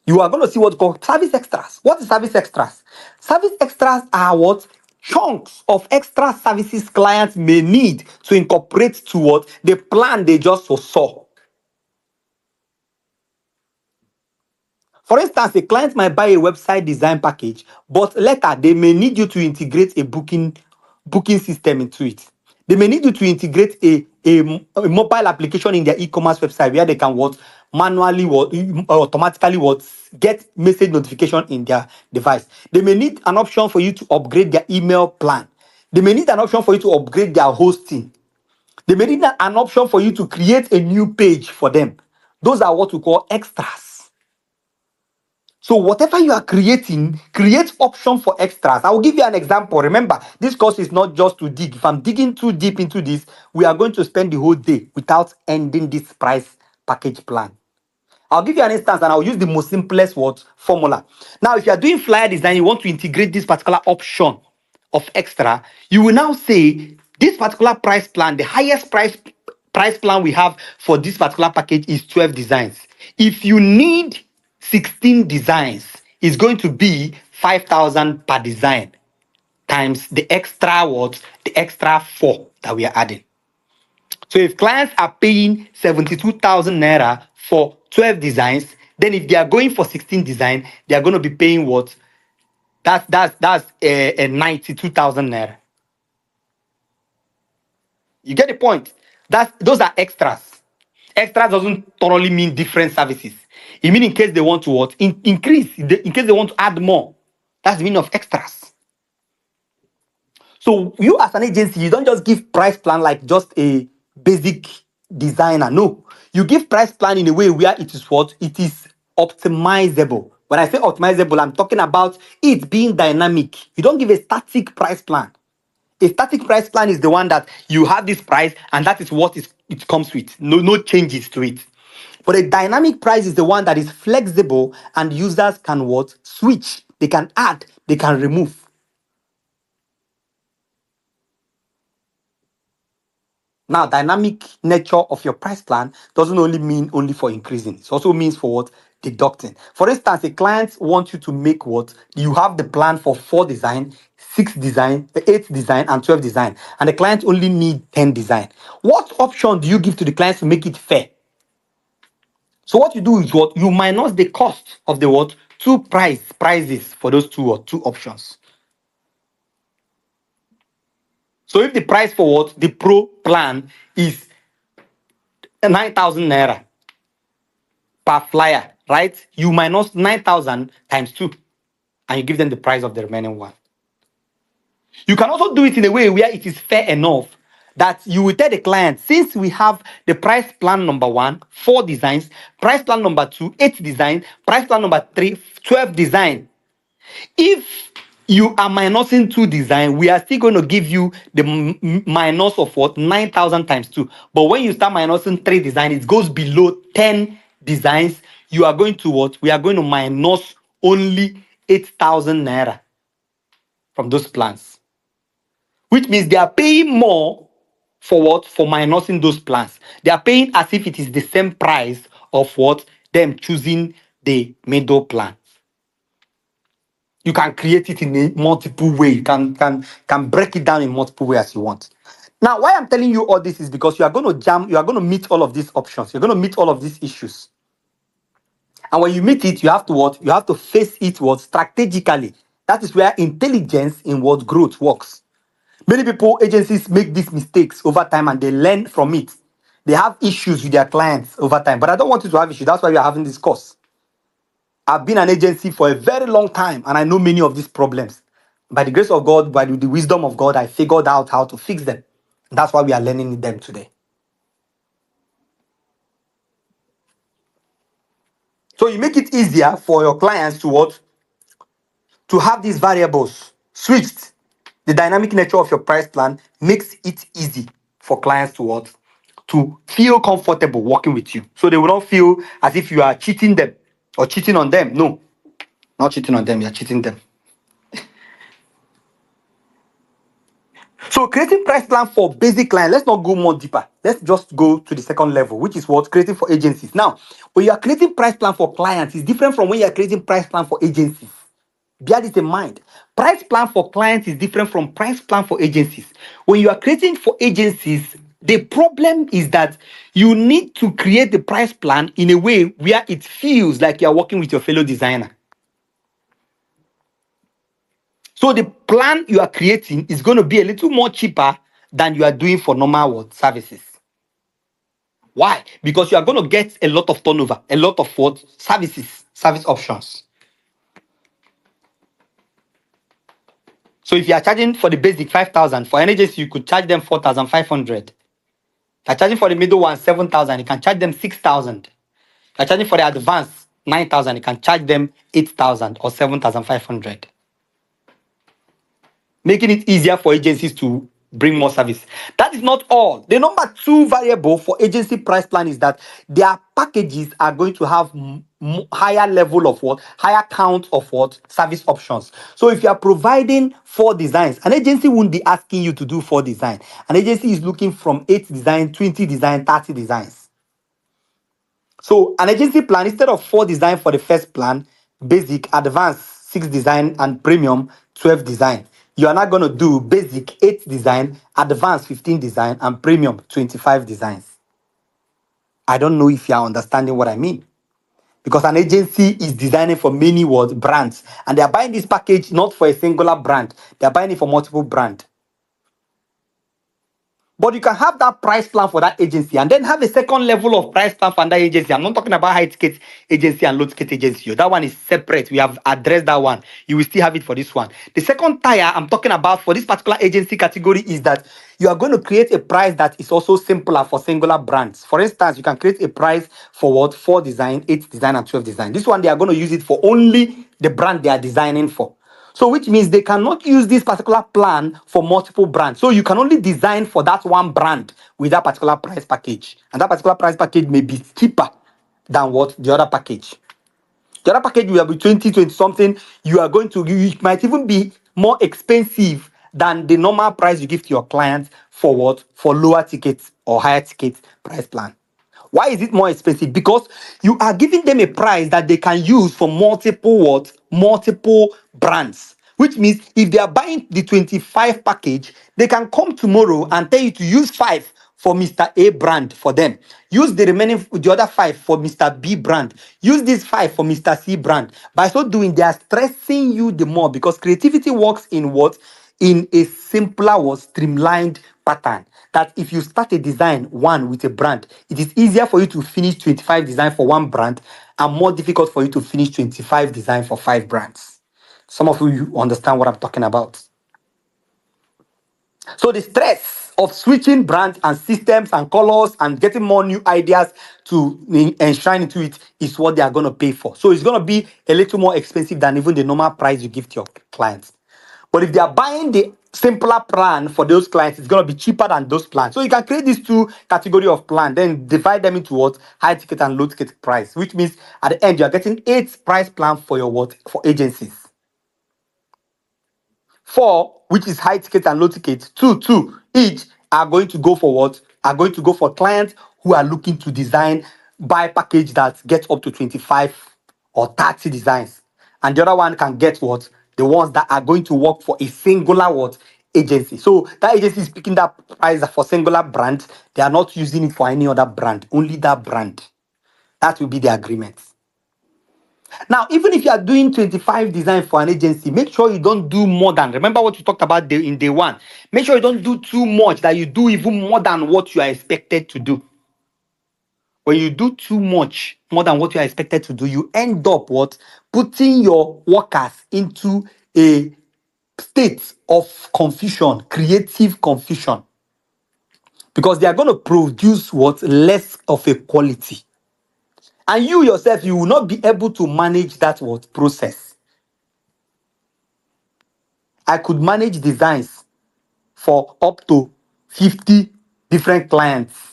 You are going to see what's called service extras. What is service extras? Service extras are what? Chunks of extra services clients may need to incorporate to what? The plan they just saw. For instance, a client might buy a website design package, but later they may need you to integrate a booking system into it. They may need you to integrate a mobile application in their e-commerce website where they can what manually what automatically what get message notification in their device. They may need an option for you to upgrade their email plan. They may need an option for you to upgrade their hosting. They may need an option for you to create a new page for them. Those are what we call extras. So whatever you are creating, create option for extras. I will give you an example. Remember, this course is not just to dig. If I'm digging too deep into this, we are going to spend the whole day without ending this price package plan. I'll give you an instance and I'll use the most simplest word formula. Now, if you are doing flyer design, you want to integrate this particular option of extra, you will now say this particular price plan, the highest price plan we have for this particular package is 12 designs. If you need 16 designs, it's going to be 5,000 per design times the extra what? The extra 4 that we are adding. So if clients are paying 72,000 naira for 12 designs, then if they are going for 16 design, they are going to be paying what? That's a 92,000 naira. You get the point? Those are extras. Extras doesn't thoroughly mean different services. It means in case they want to what? Increase. In case they want to add more. That's the meaning of extras. So you as an agency, you don't just give price plan like just a basic designer. No, you give price plan in a way where it is what? It is optimizable. When I say optimizable, I'm talking about it being dynamic. You don't give a static price plan. A static price plan is the one that you have this price and that is what it comes with. No changes to it. But a dynamic price is the one that is flexible and users can what? Switch. They can add, they can remove. Now, dynamic nature of your price plan doesn't only mean only for increasing. It also means for what? Deducting. For instance, a client wants you to make what? You have the plan for 4 design, 6 design, 8 design, and 12 design. And the client only need 10 design. What option do you give to the client to make it fair? So what you do is what? You minus the cost of the what? Two prices for those two options. So if the price for what? The pro plan is 9,000 naira per flyer, right? You minus 9,000 times 2 and you give them the price of the remaining one. You can also do it in a way where it is fair enough that you will tell the client, since we have the price plan number 1, 4 designs, price plan number 2, 8 designs, price plan number 3, 12 design. If you are minusing 2 design, we are still going to give you the minus of what? 9,000 times 2. But when you start minusing 3 design, it goes below 10 designs. You are going to what? We are going to minus only 8,000 naira from those plans. Which means they are paying more for what? For minusing those plans. They are paying as if it is the same price of what? Them choosing the middle plan. You can create it in a multiple way. You can break it down in multiple ways as you want. Now, why I'm telling you all this is because you are going to you are going to meet all of these options. You're going to meet all of these issues. And when you meet it, you have to what? You have to face it what? Strategically. That is where intelligence in what growth works. Many people, agencies make these mistakes over time and they learn from it. They have issues with their clients over time. But I don't want you to have issues. That's why we are having this course. I've been an agency for a very long time and I know many of these problems. By the grace of God, by the wisdom of God, I figured out how to fix them. That's why we are learning them today. So you make it easier for your clients to what? To have these variables switched. The dynamic nature of your price plan makes it easy for clients to what? To feel comfortable working with you. So they will not feel as if you are cheating them or cheating on them. No, not cheating on them, you're cheating them. So creating price plan for basic client, let's not go more deeper. Let's just go to the second level, which is what creating for agencies. Now, when you are creating price plan for clients, it's different from when you are creating price plan for agencies. Bear this in mind. Price plan for clients is different from price plan for agencies. When you are creating for agencies, the problem is that you need to create the price plan in a way where it feels like you are working with your fellow designer. So the plan you are creating is going to be a little more cheaper than you are doing for normal what services. Why? Because you are going to get a lot of turnover, a lot of what services, service options. So if you are charging for the basic 5,000 for an agency, you could charge them 4,500. If you're charging for the middle one 7,000, you can charge them 6,000. If you're charging for the advanced 9,000, you can charge them 8,000 or 7,500. Making it easier for agencies to bring more service. That is not all. The number two variable for agency price plan is that their packages are going to have higher level of what? Higher count of what? Service options. So if you are providing 4 designs, an agency won't be asking you to do 4 designs. An agency is looking from 8 designs, 20 designs, 30 designs. So an agency plan, instead of 4 design for the first plan, basic, advanced 6 design, and premium 12 design, you are not going to do basic 8 design, advanced 15 design, and premium 25 designs. I don't know if you are understanding what I mean. Because an agency is designing for many what brands, and they are buying this package not for a singular brand, they are buying it for multiple brands. But you can have that price plan for that agency and then have a second level of price plan for that agency. I'm not talking about high ticket agency and low ticket agency. That one is separate. We have addressed that one. You will still have it for this one. The second tier I'm talking about for this particular agency category is that you are going to create a price that is also simpler for singular brands. For instance, you can create a price for what? 4 design, 8 design, and 12 design. This one, they are going to use it for only the brand they are designing for. So which means they cannot use this particular plan for multiple brands. So you can only design for that one brand with that particular price package. And that particular price package may be cheaper than what the other package. The other package will be 20 something. You are going to, it might even be more expensive than the normal price you give to your clients for what? For lower tickets or higher ticket price plan. Why is it more expensive? Because you are giving them a price that they can use for multiple what? Multiple brands. Which means if they are buying the 25 package, they can come tomorrow and tell you to use 5 for Mr. A brand for them. Use the other 5 for Mr. B brand. Use this 5 for Mr. C brand. By so doing, they are stressing you the more because creativity works in what? In a simpler or streamlined pattern. That if you start a design one with a brand, it is easier for you to finish 25 design for one brand and more difficult for you to finish 25 design for 5 brands. Some of you understand what I'm talking about. So the stress of switching brands and systems and colors and getting more new ideas to enshrine into it is what they are going to pay for. So it's going to be a little more expensive than even the normal price you give to your clients. But if they are buying the simpler plan for those clients, it's going to be cheaper than those plans. So you can create these 2 categories of plan, then divide them into what? High ticket and low ticket price, which means at the end you are getting 8 price plan for your what? For agencies. 4, which is high ticket and low ticket, two each are going to go for what? Are going to go for clients who are looking to design buy package that gets up to 25 or 30 designs. And the other one can get what? The ones that are going to work for a singular what? Agency. So that agency is picking that price for singular brand. They are not using it for any other brand, only that brand. That will be the agreement. Now, even if you are doing 25 design for an agency, make sure you don't do more than. Remember what you talked about in day one. Make sure you don't do too much, that you do even more than what you are expected to do. When you do too much, more than what you are expected to do, you end up what? Putting your workers into a state of confusion, creative confusion, because they are going to produce what? Less of a quality. And you yourself, you will not be able to manage that what? Process. I could manage designs for up to 50 different clients.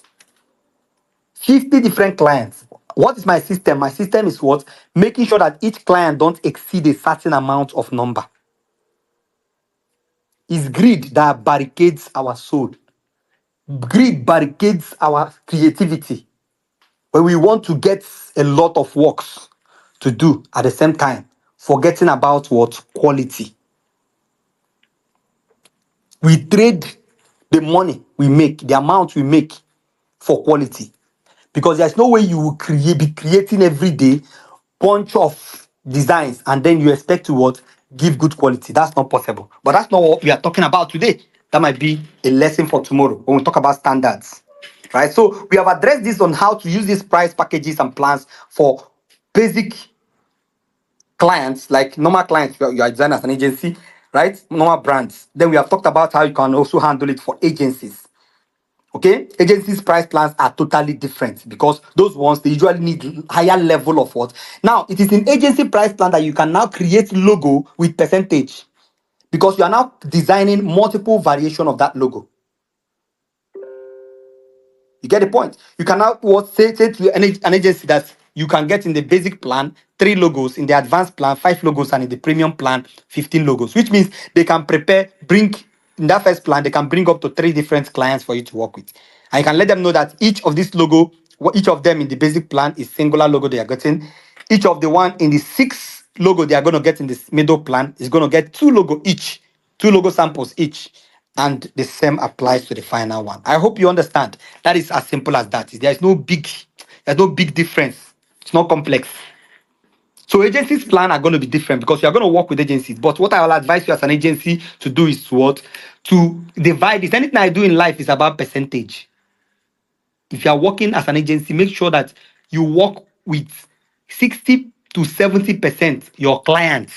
50 different clients. What is my system? My system is what? Making sure that each client don't exceed a certain amount of number. It's greed that barricades our soul. Greed barricades our creativity. When we want to get a lot of works to do at the same time, forgetting about what? Quality. We trade the money we make, the amount we make, for quality. Because there's no way you will be creating every day bunch of designs and then you expect to what? Give good quality. That's not possible. But that's not what we are talking about today. That might be a lesson for tomorrow when we talk about standards. Right? So we have addressed this on how to use these price packages and plans for basic clients, like normal clients. You are designing as an agency, right? Normal brands. Then we have talked about how you can also handle it for agencies. Okay, agencies price plans are totally different because those ones they usually need higher level of what. Now it is in agency price plan that you can now create logo with percentage, because you are now designing multiple variation of that logo. You get the point? You can now what say to an agency that you can get in the basic plan 3 logos, in the advanced plan 5 logos, and in the premium plan 15 logos, which means they can bring in that first plan, they can bring up to 3 different clients for you to work with. And you can let them know that each of this logo, each of them in the basic plan is singular logo they are getting. Each of the one in the 6 logo they are going to get in this middle plan is going to get 2 logo each, 2 logo samples each, and the same applies to the final one. I hope you understand. That is as simple as that. There's no big difference. It's not complex. So agencies plan are going to be different because you are going to work with agencies. But what I will advise you as an agency to do is what? To divide this. Anything I do in life is about percentage. If you are working as an agency, make sure that you work with 60 to 70% your clients.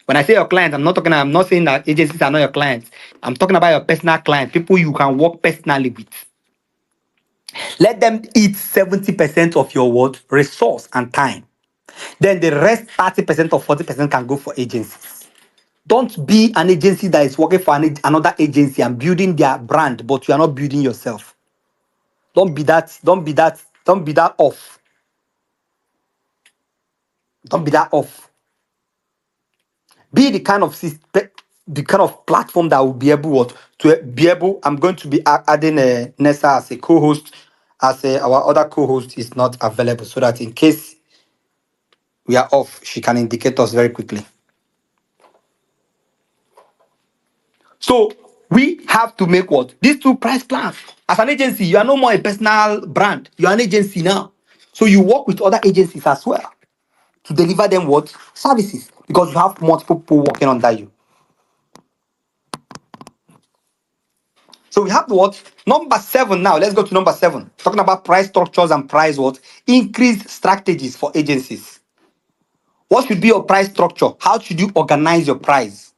When I say your clients, I'm not saying that agencies are not your clients. I'm talking about your personal clients, people you can work personally with. Let them eat 70% of your what? Resource and time. Then the rest 30% or 40% can go for agencies. Don't be an agency that is working for another agency and building their brand, but you are not building yourself. Don't be that, don't be that, don't be that off. Don't be that off. Be the kind of the kind of platform that will be able to be able. I'm going to be adding Nessa as a co-host, as our other co-host is not available, so that in case we are off, she can indicate us very quickly. So we have to make what? These 2 price plans. As an agency, you are no more a personal brand. You are an agency now. So you work with other agencies as well to deliver them what? Services. Because you have multiple people working under you. So we have what? Number 7 now. Let's go to number 7. Talking about price structures and price what? Increase strategies for agencies. What should be your price structure? How should you organize your price?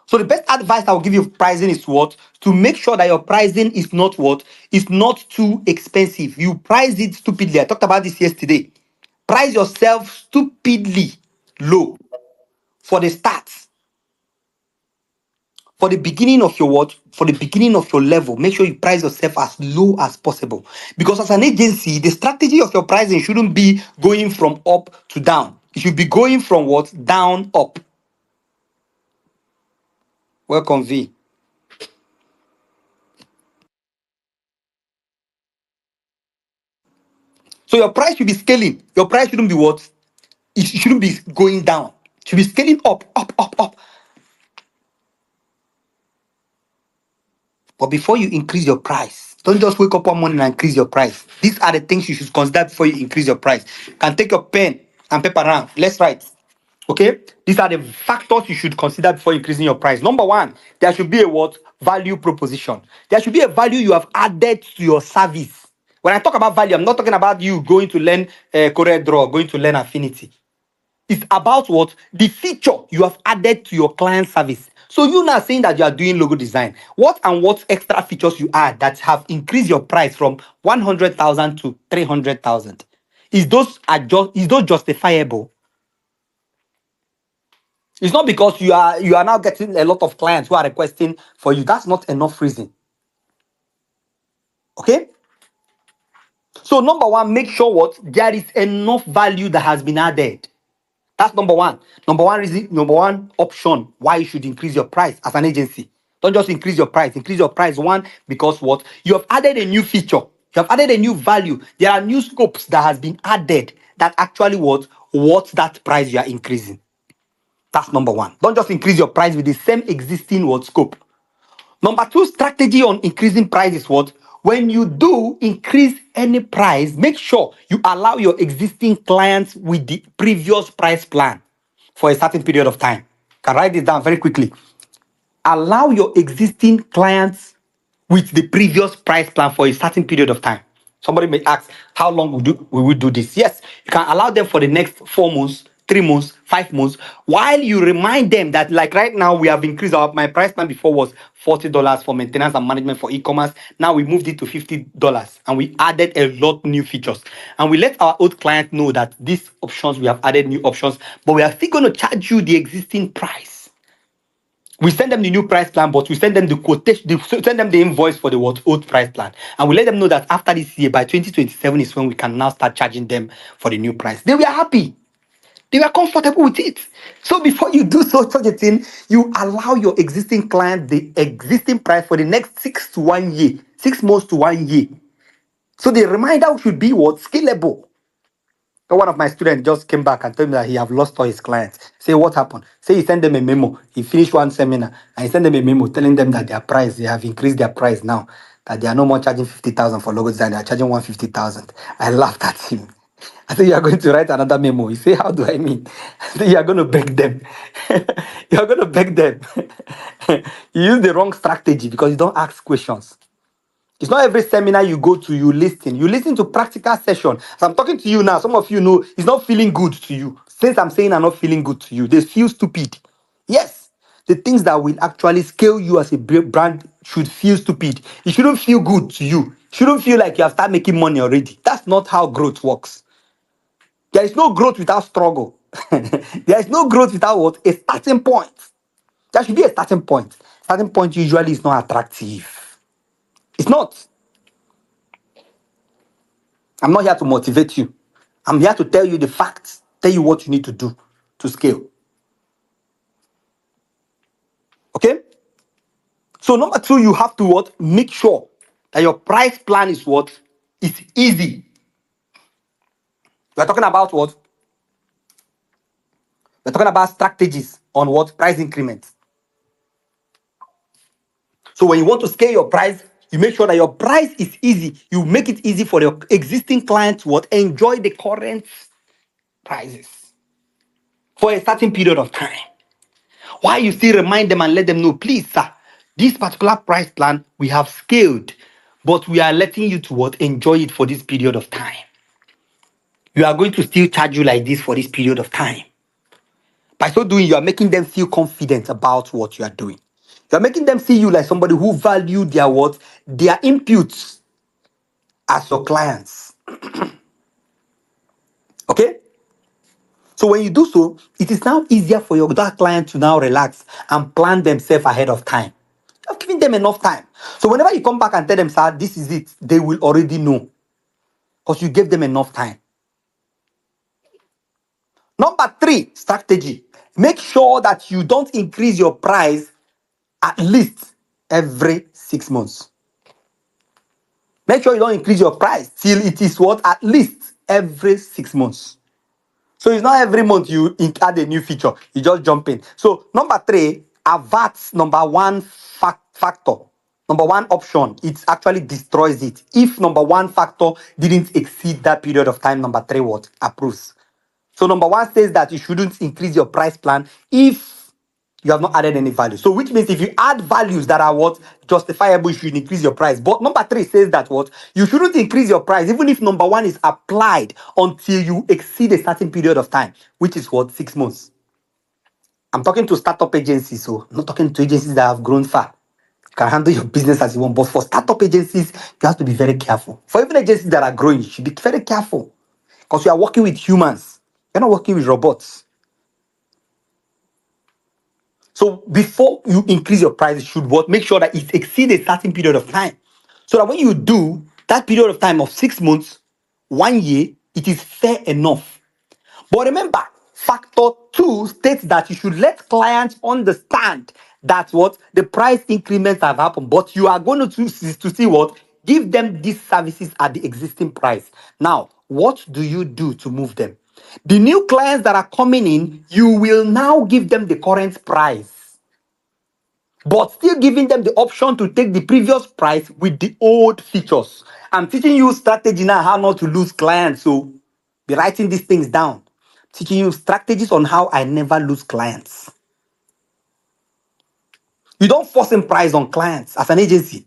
So the best advice I will give you for pricing is what? To make sure that your pricing is not what? Is not too expensive. You price it stupidly. I talked about this yesterday. Price yourself stupidly low for the start. For the beginning of your what? For the beginning of your level, make sure you price yourself as low as possible. Because as an agency, the strategy of your pricing shouldn't be going from up to down. It should be going from what? Down, up. Welcome, V. So your price should be scaling. Your price shouldn't be what? It shouldn't be going down. It should be scaling up, up, up, up. But before you increase your price, don't just wake up one morning and increase your price. These are the things you should consider before you increase your price. You can take your pen and paper around. Let's write. Okay? These are the factors you should consider before increasing your price. Number 1, there should be a what? Value proposition. There should be a value you have added to your service. When I talk about value, I'm not talking about you going to learn Corel Draw, going to learn Affinity. It's about what? The feature you have added to your client service. So you now saying that you are doing logo design. What and what extra features you add that have increased your price from 100,000 to 300,000? Is those justifiable? It's not because you are now getting a lot of clients who are requesting for you. That's not enough reason. Okay? So number one, make sure what? There is enough value that has been added. That's number one. Number one reason, number one option why you should increase your price as an agency. Don't just increase your price. Increase your price, one, because what? You have added a new feature. You have added a new value. There are new scopes that has been added that actually what that price you are increasing. That's number one. Don't just increase your price with the same existing scope. Number two strategy on increasing price is what? When you do increase any price, make sure you allow your existing clients with the previous price plan for a certain period of time. Can write this down very quickly. Allow your existing clients with the previous price plan for a certain period of time. Somebody may ask, how long will we do this? Yes, you can allow them for the next 4 months, 3 months, 5 months, while you remind them that, like right now, we have increased my price plan before was $40 for maintenance and management for e-commerce. Now we moved it to $50 and we added a lot new features. And we let our old client know that these options, we have added new options, but we are still going to charge you the existing price. We send them the new price plan, but we send them the quotation, send them the invoice for the old price plan. And we let them know that after this year, by 2027 is when we can now start charging them for the new price. They were happy. They were comfortable with it. So before you do such a thing, you allow your existing client the existing price for the next 6 to 1 year, 6 months to 1 year. So the reminder should be what? Scalable. So one of my students just came back and told me that he have lost all his clients. Say, what happened? Say he sent them a memo. He finished one seminar and he sent them a memo telling them that their price, they have increased their price now. That they are no more charging 50,000 for logo design, they are charging 150,000. I laughed at him. I said, you are going to write another memo. He said, how do I mean? I said, you are going to beg them. You are going to beg them. You use the wrong strategy because you don't ask questions. It's not every seminar you go to, you listen. You listen to practical session. As I'm talking to you now, some of you know it's not feeling good to you. Since I'm saying I'm not feeling good to you, they feel stupid. Yes, the things that will actually scale you as a brand should feel stupid. It shouldn't feel good to you. It shouldn't feel like you have started making money already. That's not how growth works. There is no growth without struggle. There is no growth without what? A starting point. There should be a starting point. Starting point usually is not attractive. It's not. I'm not here to motivate you. I'm here to tell you the facts, tell you what you need to do to scale. Okay? So number two, you have to what? Make sure that your price plan is what? It's easy. We're talking about what? We're talking about strategies on what? Price increments. So when you want to scale your price, you make sure that your price is easy. You make it easy for your existing clients to what? Enjoy the current prices for a certain period of time. Why you still remind them and let them know, please, sir, this particular price plan we have scaled, but we are letting you to what? Enjoy it for this period of time. You are going to still charge you like this for this period of time. By so doing, you are making them feel confident about what you are doing. You are making them see you like somebody who value their what? Their inputs as your clients. Okay? So when you do so, it is now easier for your that client to now relax and plan themselves ahead of time. You've given them enough time. So whenever you come back and tell them, sir, this is it, they will already know because you gave them enough time. Number three, strategy. Make sure that you don't increase your price at least every 6 months. Make sure you don't increase your price till it is what? At least every 6 months. So it's not every month you add a new feature. You just jump in. So number three, avert number one factor. Number one option, it actually destroys it. If number one factor didn't exceed that period of time, number three what? Approves. So number one says that you shouldn't increase your price plan if You have not added any value. So which means if you add values that are what justifiable, you should increase your price. But number three says that what you shouldn't increase your price, even if number one is applied until you exceed a certain period of time, which is what 6 months. I'm talking to startup agencies, so I'm not talking to agencies that have grown far. You can handle your business as you want, but for startup agencies, you have to be very careful. For even agencies that are growing, you should be very careful because you are working with humans. You're not working with robots. So before you increase your price, you should what? Make sure that it exceeds a certain period of time. So that when you do that period of time of 6 months, 1 year, it is fair enough. But remember, factor two states that you should let clients understand that what the price increments have happened, but you are going to see what give them these services at the existing price. Now, what do you do to move them? The new clients that are coming in, you will now give them the current price, but still giving them the option to take the previous price with the old features. I'm teaching you strategy now how not to lose clients. So be writing these things down. Teaching you strategies on how I never lose clients. You don't force in price on clients as an agency.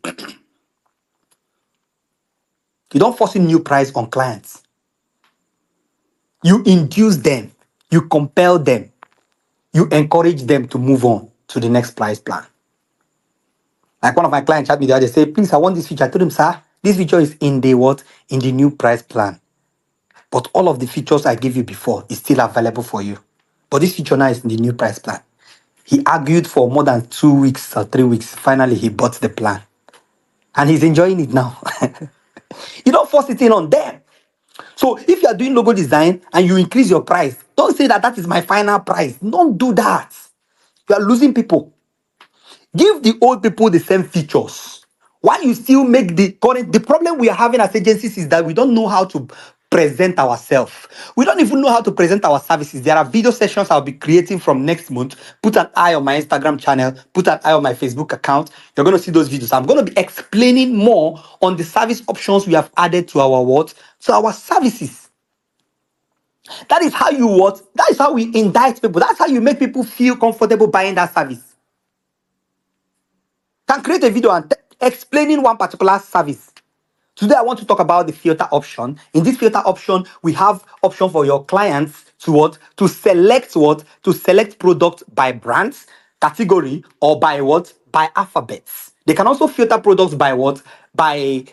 You don't force in new price on clients. You induce them. You compel them. You encourage them to move on to the next price plan. Like one of my clients chat me the other day, say, please, I want this feature. I told him, sir, this feature is in the what? In the new price plan. But all of the features I gave you before is still available for you. But this feature now is in the new price plan. He argued for more than 2 weeks or 3 weeks. Finally, he bought the plan. And he's enjoying it now. You don't force it in on them. So if you are doing logo design and you increase your price, don't say that that is my final price. Don't do that. You are losing people. Give the old people the same features. Why you still make the current? The problem we are having as agencies is that we don't know how to present ourselves. We don't even know how to present our services. There are video sessions I'll be creating from next month. Put an eye on my Instagram channel, put an eye on my Facebook account. You're going to see those videos. I'm going to be explaining more on the service options we have added to our what? To our services. That is how you what? That is how we indict people. That's how you make people feel comfortable buying that service. Can create a video and explaining one particular service. Today, I want to talk about the filter option. In this filter option, we have option for your clients to what? To select what? To select products by brands, category, or by what? By alphabets. They can also filter products by what? By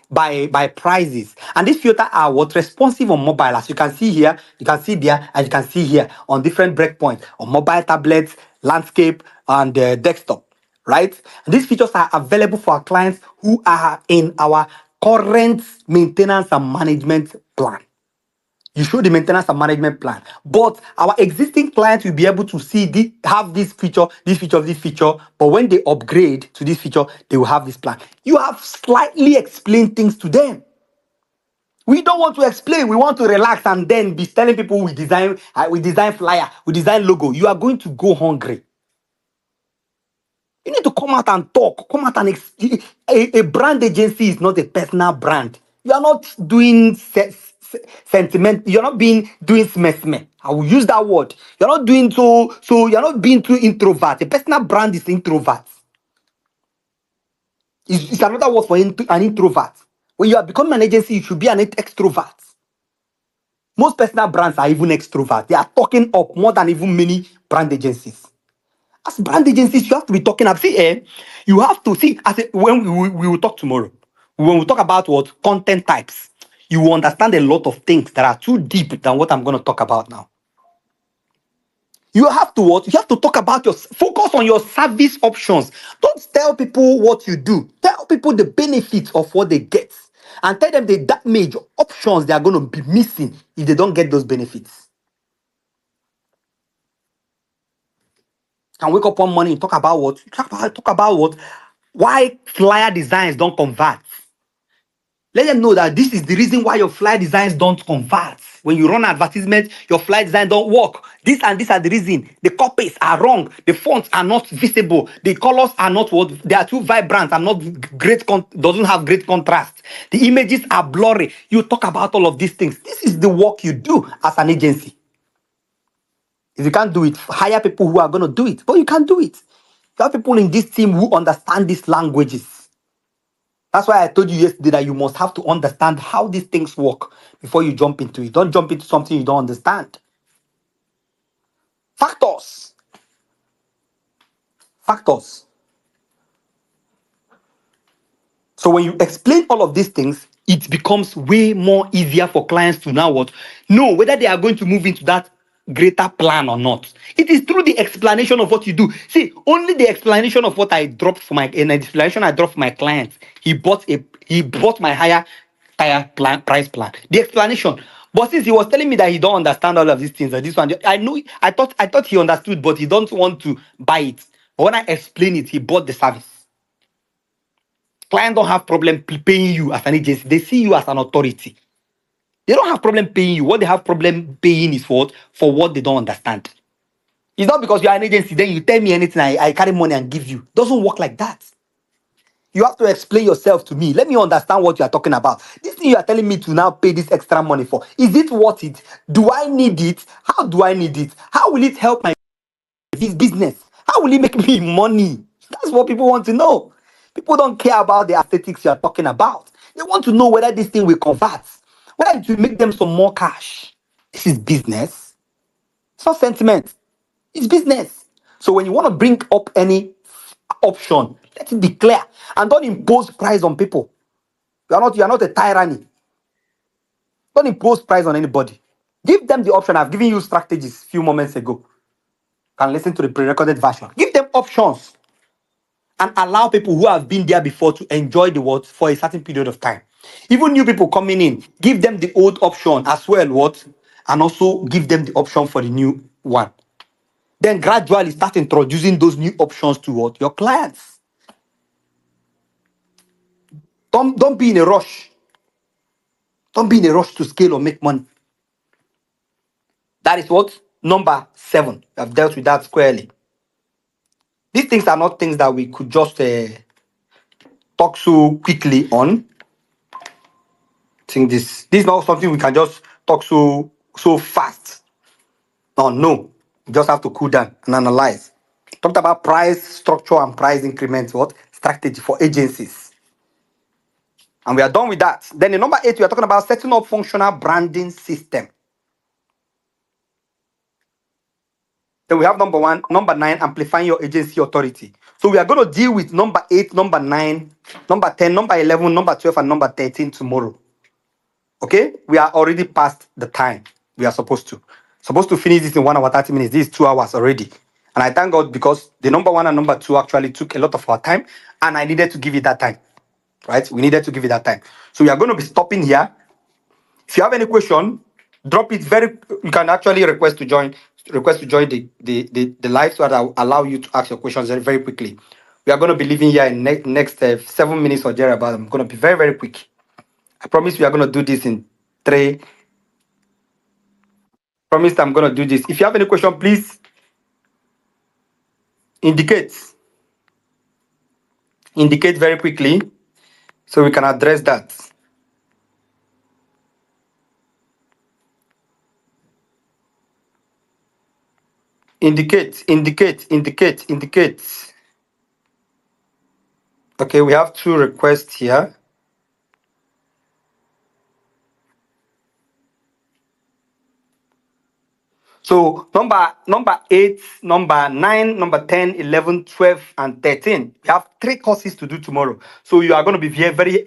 prices. And these filter are what? Responsive on mobile. As you can see here, you can see there, and you can see here on different breakpoints on mobile tablets, landscape, and desktop. Right? And these features are available for our clients who are in our current maintenance and management plan. You show the maintenance and management plan, but our existing clients will be able to see have this feature, this feature, this feature. But when they upgrade to this feature, they will have this plan. You have slightly explained things to them. We don't want to explain. We want to relax and then be telling people we design flyer, we design logo. You are going to go hungry. You need to come out and talk. Come out and a brand agency is not a personal brand. You are not doing sentiment. You're not being doing smesme. I will use that word. You're not doing so. You're not being too introvert. A personal brand is introvert. It's another word for an introvert. When you are becoming an agency, you should be an extrovert. Most personal brands are even extrovert. They are talking up more than even many brand agencies. As brand agencies, you have to be talking up. See, you have to see when we will talk tomorrow. When we talk about what content types, you will understand a lot of things that are too deep than what I'm going to talk about now. You have to what? You have to talk about your focus on your service options. Don't tell people what you do. Tell people the benefits of what they get, and tell them the damage options they are going to be missing if they don't get those benefits. Can wake up one morning and talk about what? Talk about what? Why flyer designs don't convert. Let them know that this is the reason why your flyer designs don't convert. When you run advertisement, your flyer design don't work. This and this are the reason. The copies are wrong. The fonts are not visible. The colors are not what they are too vibrant and not great. Doesn't have great contrast. The images are blurry. You talk about all of these things. This is the work you do as an agency. If you can't do it, hire people who are going to do it. But you can't do it. You have people in this team who understand these languages. That's why I told you yesterday that you must have to understand how these things work before you jump into it. Don't jump into something you don't understand. Factors. Factors. So when you explain all of these things, it becomes way more easier for clients to now what know whether they are going to move into that greater plan or not. It is through the explanation of what you do. See, only the explanation of what I dropped for my in the explanation I dropped for my client. He bought my higher tire plan price plan. The explanation. But since he was telling me that he don't understand all of these things, that this one, I thought he understood, but he don't want to buy it. But when I explain it, he bought the service. Clients don't have problem paying you as an agency. They see you as an authority. They don't have problem paying you. What they have problem paying is for what they don't understand. It's not because you are an agency, then you tell me anything, I carry money and give you. Doesn't work like that. You have to explain yourself to me. Let me understand what you are talking about. This thing you are telling me to now pay this extra money for, is it worth it? Do I need it? How do I need it? How will it help my business? How will it make me money? That's what people want to know. People don't care about the aesthetics you are talking about. They want to know whether this thing will convert, whether it will make them some more cash. This is business. It's not sentiment. It's business. So when you want to bring up any option, let it be clear and don't impose price on people. You are not a tyranny. Don't impose price on anybody. Give them the option. I've given you strategies a few moments ago. Can listen to the pre-recorded version. Give them options and allow people who have been there before to enjoy the what for a certain period of time. Even new people coming in, give them the old option as well, what, and also give them the option for the new one. Then gradually start introducing those new options to what your clients. Don't be in a rush. Don't be in a rush to scale or make money. That is what number 7. I've dealt with that squarely. These things are not things that we could just talk so quickly on. I think this is not something we can just talk so fast. No. You just have to cool down and analyze. Talked about price structure and price increment, what strategy for agencies. And we are done with that. Then in number 8, we are talking about setting up functional branding system. Then we have number 9, amplifying your agency authority. So we are going to deal with number 8, number 9, number 10, number 11, number 12, and number 13 tomorrow. Okay, we are already past the time we are supposed to finish this in 1 hour 30 minutes. This is 2 hours already, and I thank God because the number 1 and number 2 actually took a lot of our time, and I needed to give it that time. Right, we needed to give it that time. So we are going to be stopping here. If you have any question, drop it. You can actually request to join the live so that I'll allow you to ask your questions very, very quickly. We are going to be leaving here in next 7 minutes or thereabout. I'm going to be very, very quick. I promise we are going to do this in 3. Promise I'm going to do this. If you have any question, please indicate. Indicate very quickly so we can address that. Indicate. Okay, we have 2 requests here. So number 8, number 9, number 10, 11, 12, and 13. We have 3 courses to do tomorrow. So you are going to be here very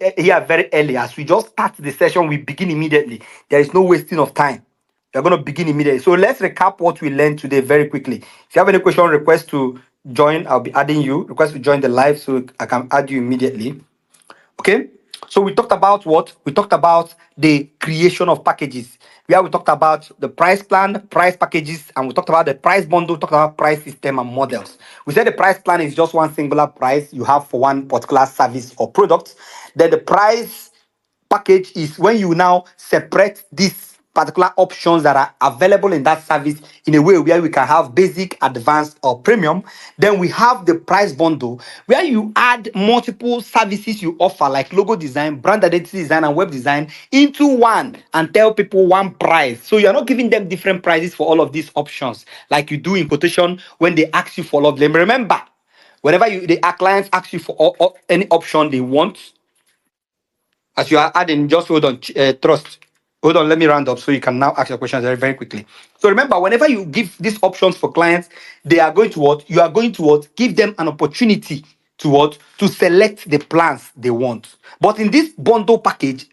early. As we just start the session, we begin immediately. There is no wasting of time. We are going to begin immediately. So let's recap what we learned today very quickly. If you have any question, request to join, I'll be adding you. Request to join the live so I can add you immediately. Okay, so we talked about what? We talked about the creation of packages. Where we talked about the price plan, price packages, and we talked about the price bundle, talked about price system and models. We said the price plan is just one singular price you have for one particular service or product. Then the price package is when you now separate these particular options that are available in that service in a way where we can have basic, advanced, or premium. Then we have the price bundle where you add multiple services you offer like logo design, brand identity design, and web design into one and tell people one price. So you're not giving them different prices for all of these options like you do in quotation when they ask you for all of them. Remember, Whenever the our clients ask you for any option they want, as you are adding, just hold on, trust. Hold on, let me round up so you can now ask your questions very, very quickly. So remember, whenever you give these options for clients, they are going to what? You are going to what? Give them an opportunity to what? To select the plans they want. But in this bundle package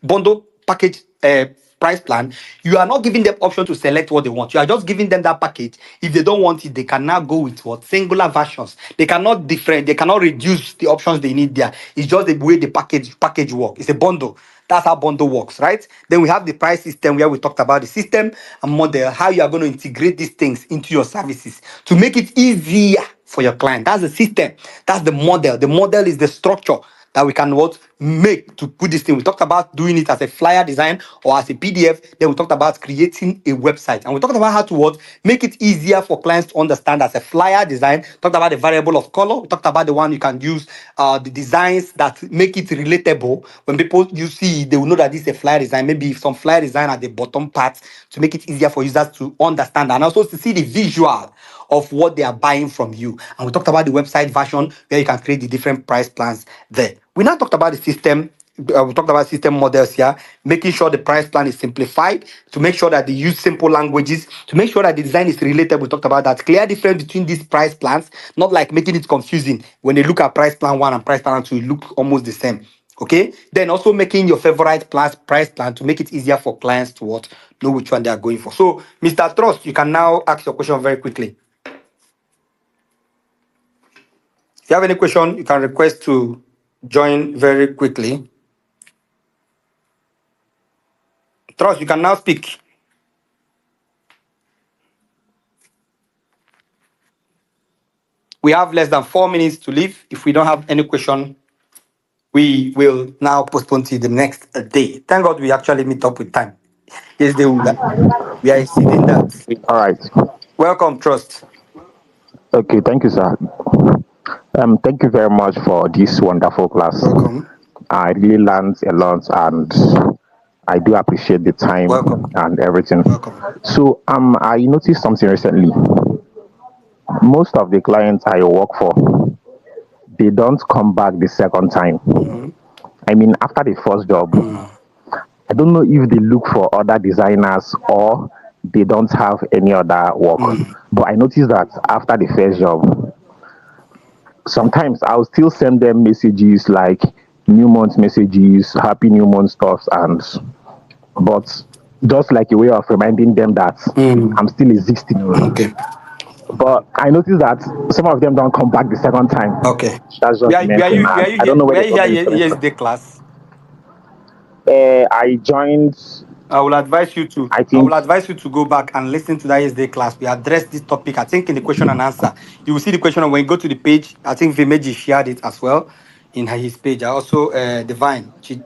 price plan, you are not giving them option to select what they want. You are just giving them that package. If they don't want it, they can now go with what? Singular versions. They cannot different, they cannot reduce the options they need there. It's just the way the package work. It's a bundle. That's how bundle works, right? Then we have the price system where we talked about the system and model, how you are going to integrate these things into your services to make it easier for your client. That's the system. That's the model. The model is the structure that we can what make to put this thing. We talked about doing it as a flyer design or as a PDF. Then we talked about creating a website, and we talked about how to what make it easier for clients to understand as a flyer design. Talked about the variable of color. We talked about the one you can use, the designs that make it relatable. When people you see, they will know that this is a flyer design. Maybe some flyer design at the bottom part to make it easier for users to understand and also to see the visual of what they are buying from you. And we talked about the website version where you can create the different price plans there. We now talked about the system. We talked about system models here, making sure the price plan is simplified, to make sure that they use simple languages, to make sure that the design is related. We talked about that clear difference between these price plans, not like making it confusing. When they look at price plan one and price plan two, it look almost the same. Okay, then also making your favorite price plan to make it easier for clients to what know which one they are going for. So, Mr. Trust, you can now ask your question very quickly. If you have any question, you can request to join very quickly. Trust, you can now speak. We have less than 4 minutes to leave. If we don't have any question, we will now postpone to the next day. Thank God we actually meet up with time. Yes, we are exceeding that. All right. Welcome, Trust. Okay. Thank you, sir. Thank you very much for this wonderful class. Welcome. I really learned a lot, and I do appreciate the time Welcome. and everything. Welcome. So, I noticed something recently. Most of the clients I work for, they don't come back the second time. Mm-hmm. I mean, after the first job, I don't know if they look for other designers or they don't have any other work. But I noticed that after the first job, sometimes I'll still send them messages like new month messages, happy new month stuffs, and but just like a way of reminding them that Mm. I'm still existing. Okay. But I noticed that some of them don't come back the second time. Okay. That's just the main thing, and I don't know where Where the you here problem is coming from. yesterday class? I joined, I will advise you to I I will think, advise you to go back and listen to that yesterday class. We addressed this topic. I think in the question and answer, you will see the question when you go to the page. I think Vimeji shared it as well in his page. I also Divine she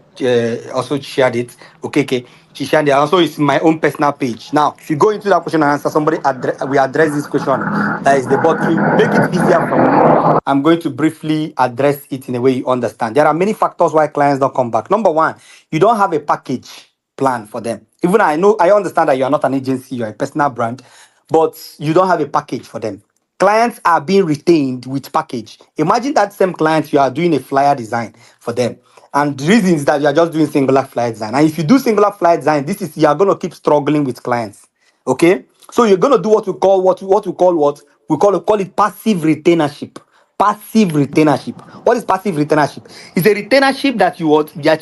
also shared it. Okay, she shared it. Also, it's my own personal page. Now, if you go into that question and answer, we address this question. That is the but to make it easier for you. I'm going to briefly address it in a way you understand. There are many factors why clients don't come back. Number one, you don't have a package plan for them. Even I understand that you are not an agency, you are a personal brand, but you don't have a package for them. Clients are being retained with package. Imagine that same client, you are doing a flyer design for them. And the reason is that you are just doing singular flyer design. And if you do singular flyer design, you are going to keep struggling with clients. Okay? So you're going to do what we call it passive retainership. Passive retainership. What is passive retainership? It's a retainership that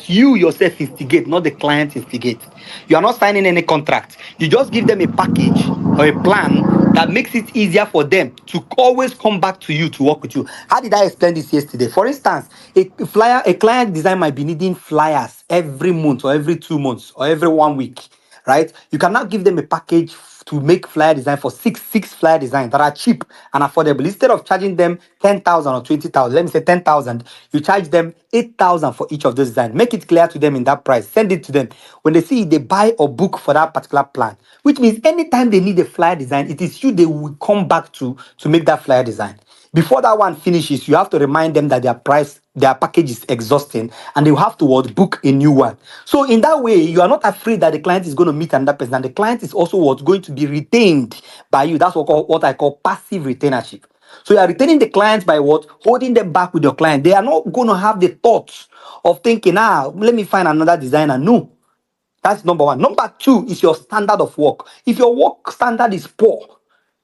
you yourself instigate, not the client instigate. You are not signing any contract. You just give them a package or a plan that makes it easier for them to always come back to you to work with you. How did I explain this yesterday? For instance, a client design might be needing flyers every month or every 2 months or every 1 week, right? You cannot give them a package to make flyer design for six flyer designs that are cheap and affordable. Instead of charging them 10,000 or 20,000, let me say 10,000, you charge them 8,000 for each of those designs. Make it clear to them in that price. Send it to them. When they see it, they buy or book for that particular plan, which means anytime they need a flyer design, it is you they will come back to make that flyer design. Before that one finishes, you have to remind them that their package is exhausting, and they will have to book a new one. So in that way, you are not afraid that the client is going to meet another person, and the client is also going to be retained by you. That's what I call passive retainership. So you are retaining the clients by what? Holding them back with your client. They are not going to have the thoughts of thinking, let me find another designer. No. That's number one. Number two is your standard of work. If your work standard is poor,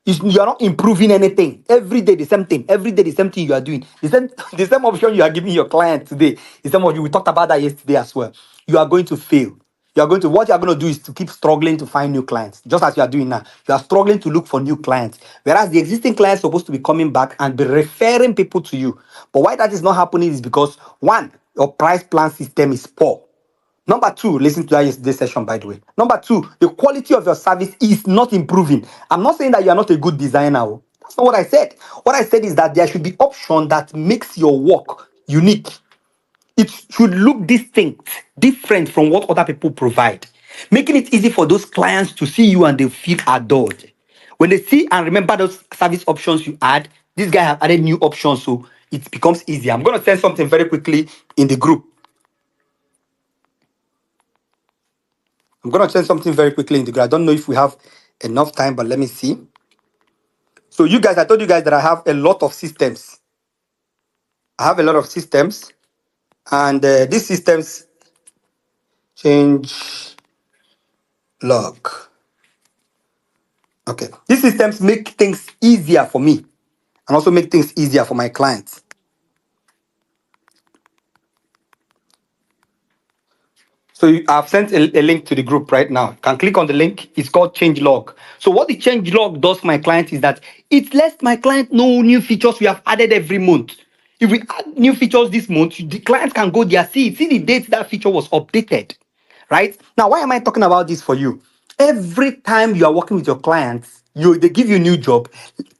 you are not improving anything. Every day the same thing. Every day the same thing you are doing. The same, the same option you are giving your client today. The same of you. We talked about that yesterday as well. You are going to fail. What you are going to do is to keep struggling to find new clients, just as you are doing now. You are struggling to look for new clients, whereas the existing clients are supposed to be coming back and be referring people to you. But why that is not happening is because one, your price plan system is poor. Number two, listen to that yesterday's session, by the way. Number two, the quality of your service is not improving. I'm not saying that you are not a good designer. Oh. That's not what I said. What I said is that there should be option that makes your work unique. It should look distinct, different from what other people provide, making it easy for those clients to see you and they feel adored. When they see and remember those service options you add, this guy have added new options, so it becomes easier. I'm going to send something very quickly in the group. I'm going to send something very quickly in the group. I don't know if we have enough time, but let me see. So you guys, I told you guys that I have a lot of systems. I have a lot of systems, and these systems change log. Okay. These systems make things easier for me and also make things easier for my clients. So I've sent a link to the group right now. You can click on the link. It's called change log. So what the change log does for my client is that it lets my client know new features we have added every month. If we add new features this month, the client can go there, see the date that feature was updated. Right? Now, why am I talking about this for you? Every time you are working with your clients, they give you a new job,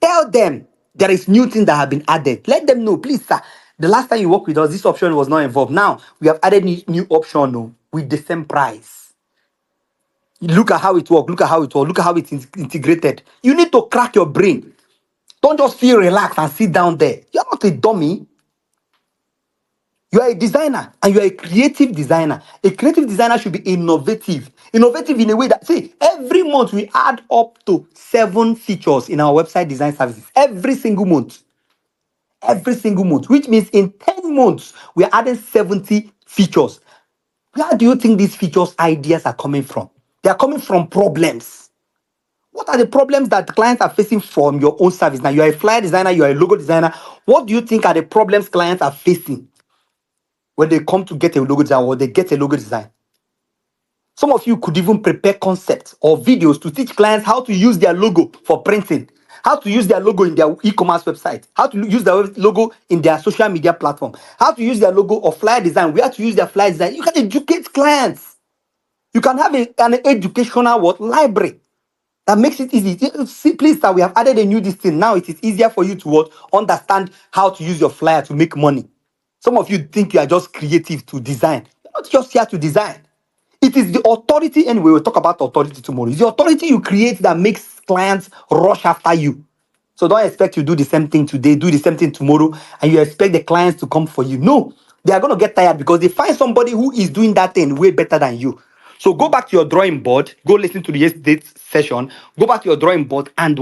tell them there is new things that have been added. Let them know, please, sir. The last time you worked with us, this option was not involved. Now we have added new option, no, with the same price. Look at how it works. Look at how it works. Look at how it's integrated. You need to crack your brain. Don't just feel relaxed and sit down there. You're not a dummy. You are a designer and you are a creative designer. A creative designer should be innovative. Innovative in a way that, see, every month we add up to 7 features in our website design services. Every single month. Every single month. Which means in 10 months, we are adding 70 features. Where do you think these features ideas are coming from? They are coming from problems. What are the problems that clients are facing from your own service? Now, you are a flyer designer, you are a logo designer. What do you think are the problems clients are facing when they come to get a logo design or they get a logo design? Some of you could even prepare concepts or videos to teach clients how to use their logo for printing, how to use their logo in their e-commerce website, how to use their logo in their social media platform, how to use their logo or flyer design, where to use their flyer design. You can educate clients. You can have an educational library that makes it easy. See, please, sir, we have added a new this thing. Now it is easier for you to understand how to use your flyer to make money. Some of you think you are just creative to design. You're not just here to design. It is the authority, anyway, we'll talk about authority tomorrow. It's the authority you create that makes clients rush after you. So don't expect you do the same thing today, do the same thing tomorrow, and you expect the clients to come for you. No, they are going to get tired because they find somebody who is doing that thing way better than you. So go back to your drawing board, go listen to the yesterday's session, go back to your drawing board and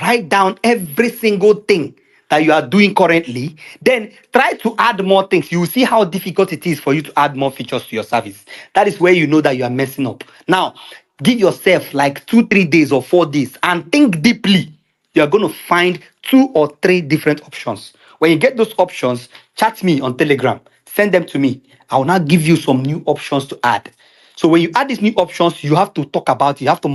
write down every single thing that you are doing currently. Then try to add more things. You will see how difficult it is for you to add more features to your service. That is where you know that you are messing up. Now, give yourself like 2-3 days or 4 days and think deeply. You are going to find 2 or 3 different options. When you get those options, chat me on Telegram, send them to me. I will now give you some new options to add. So when you add these new options, you have to talk about it. You have to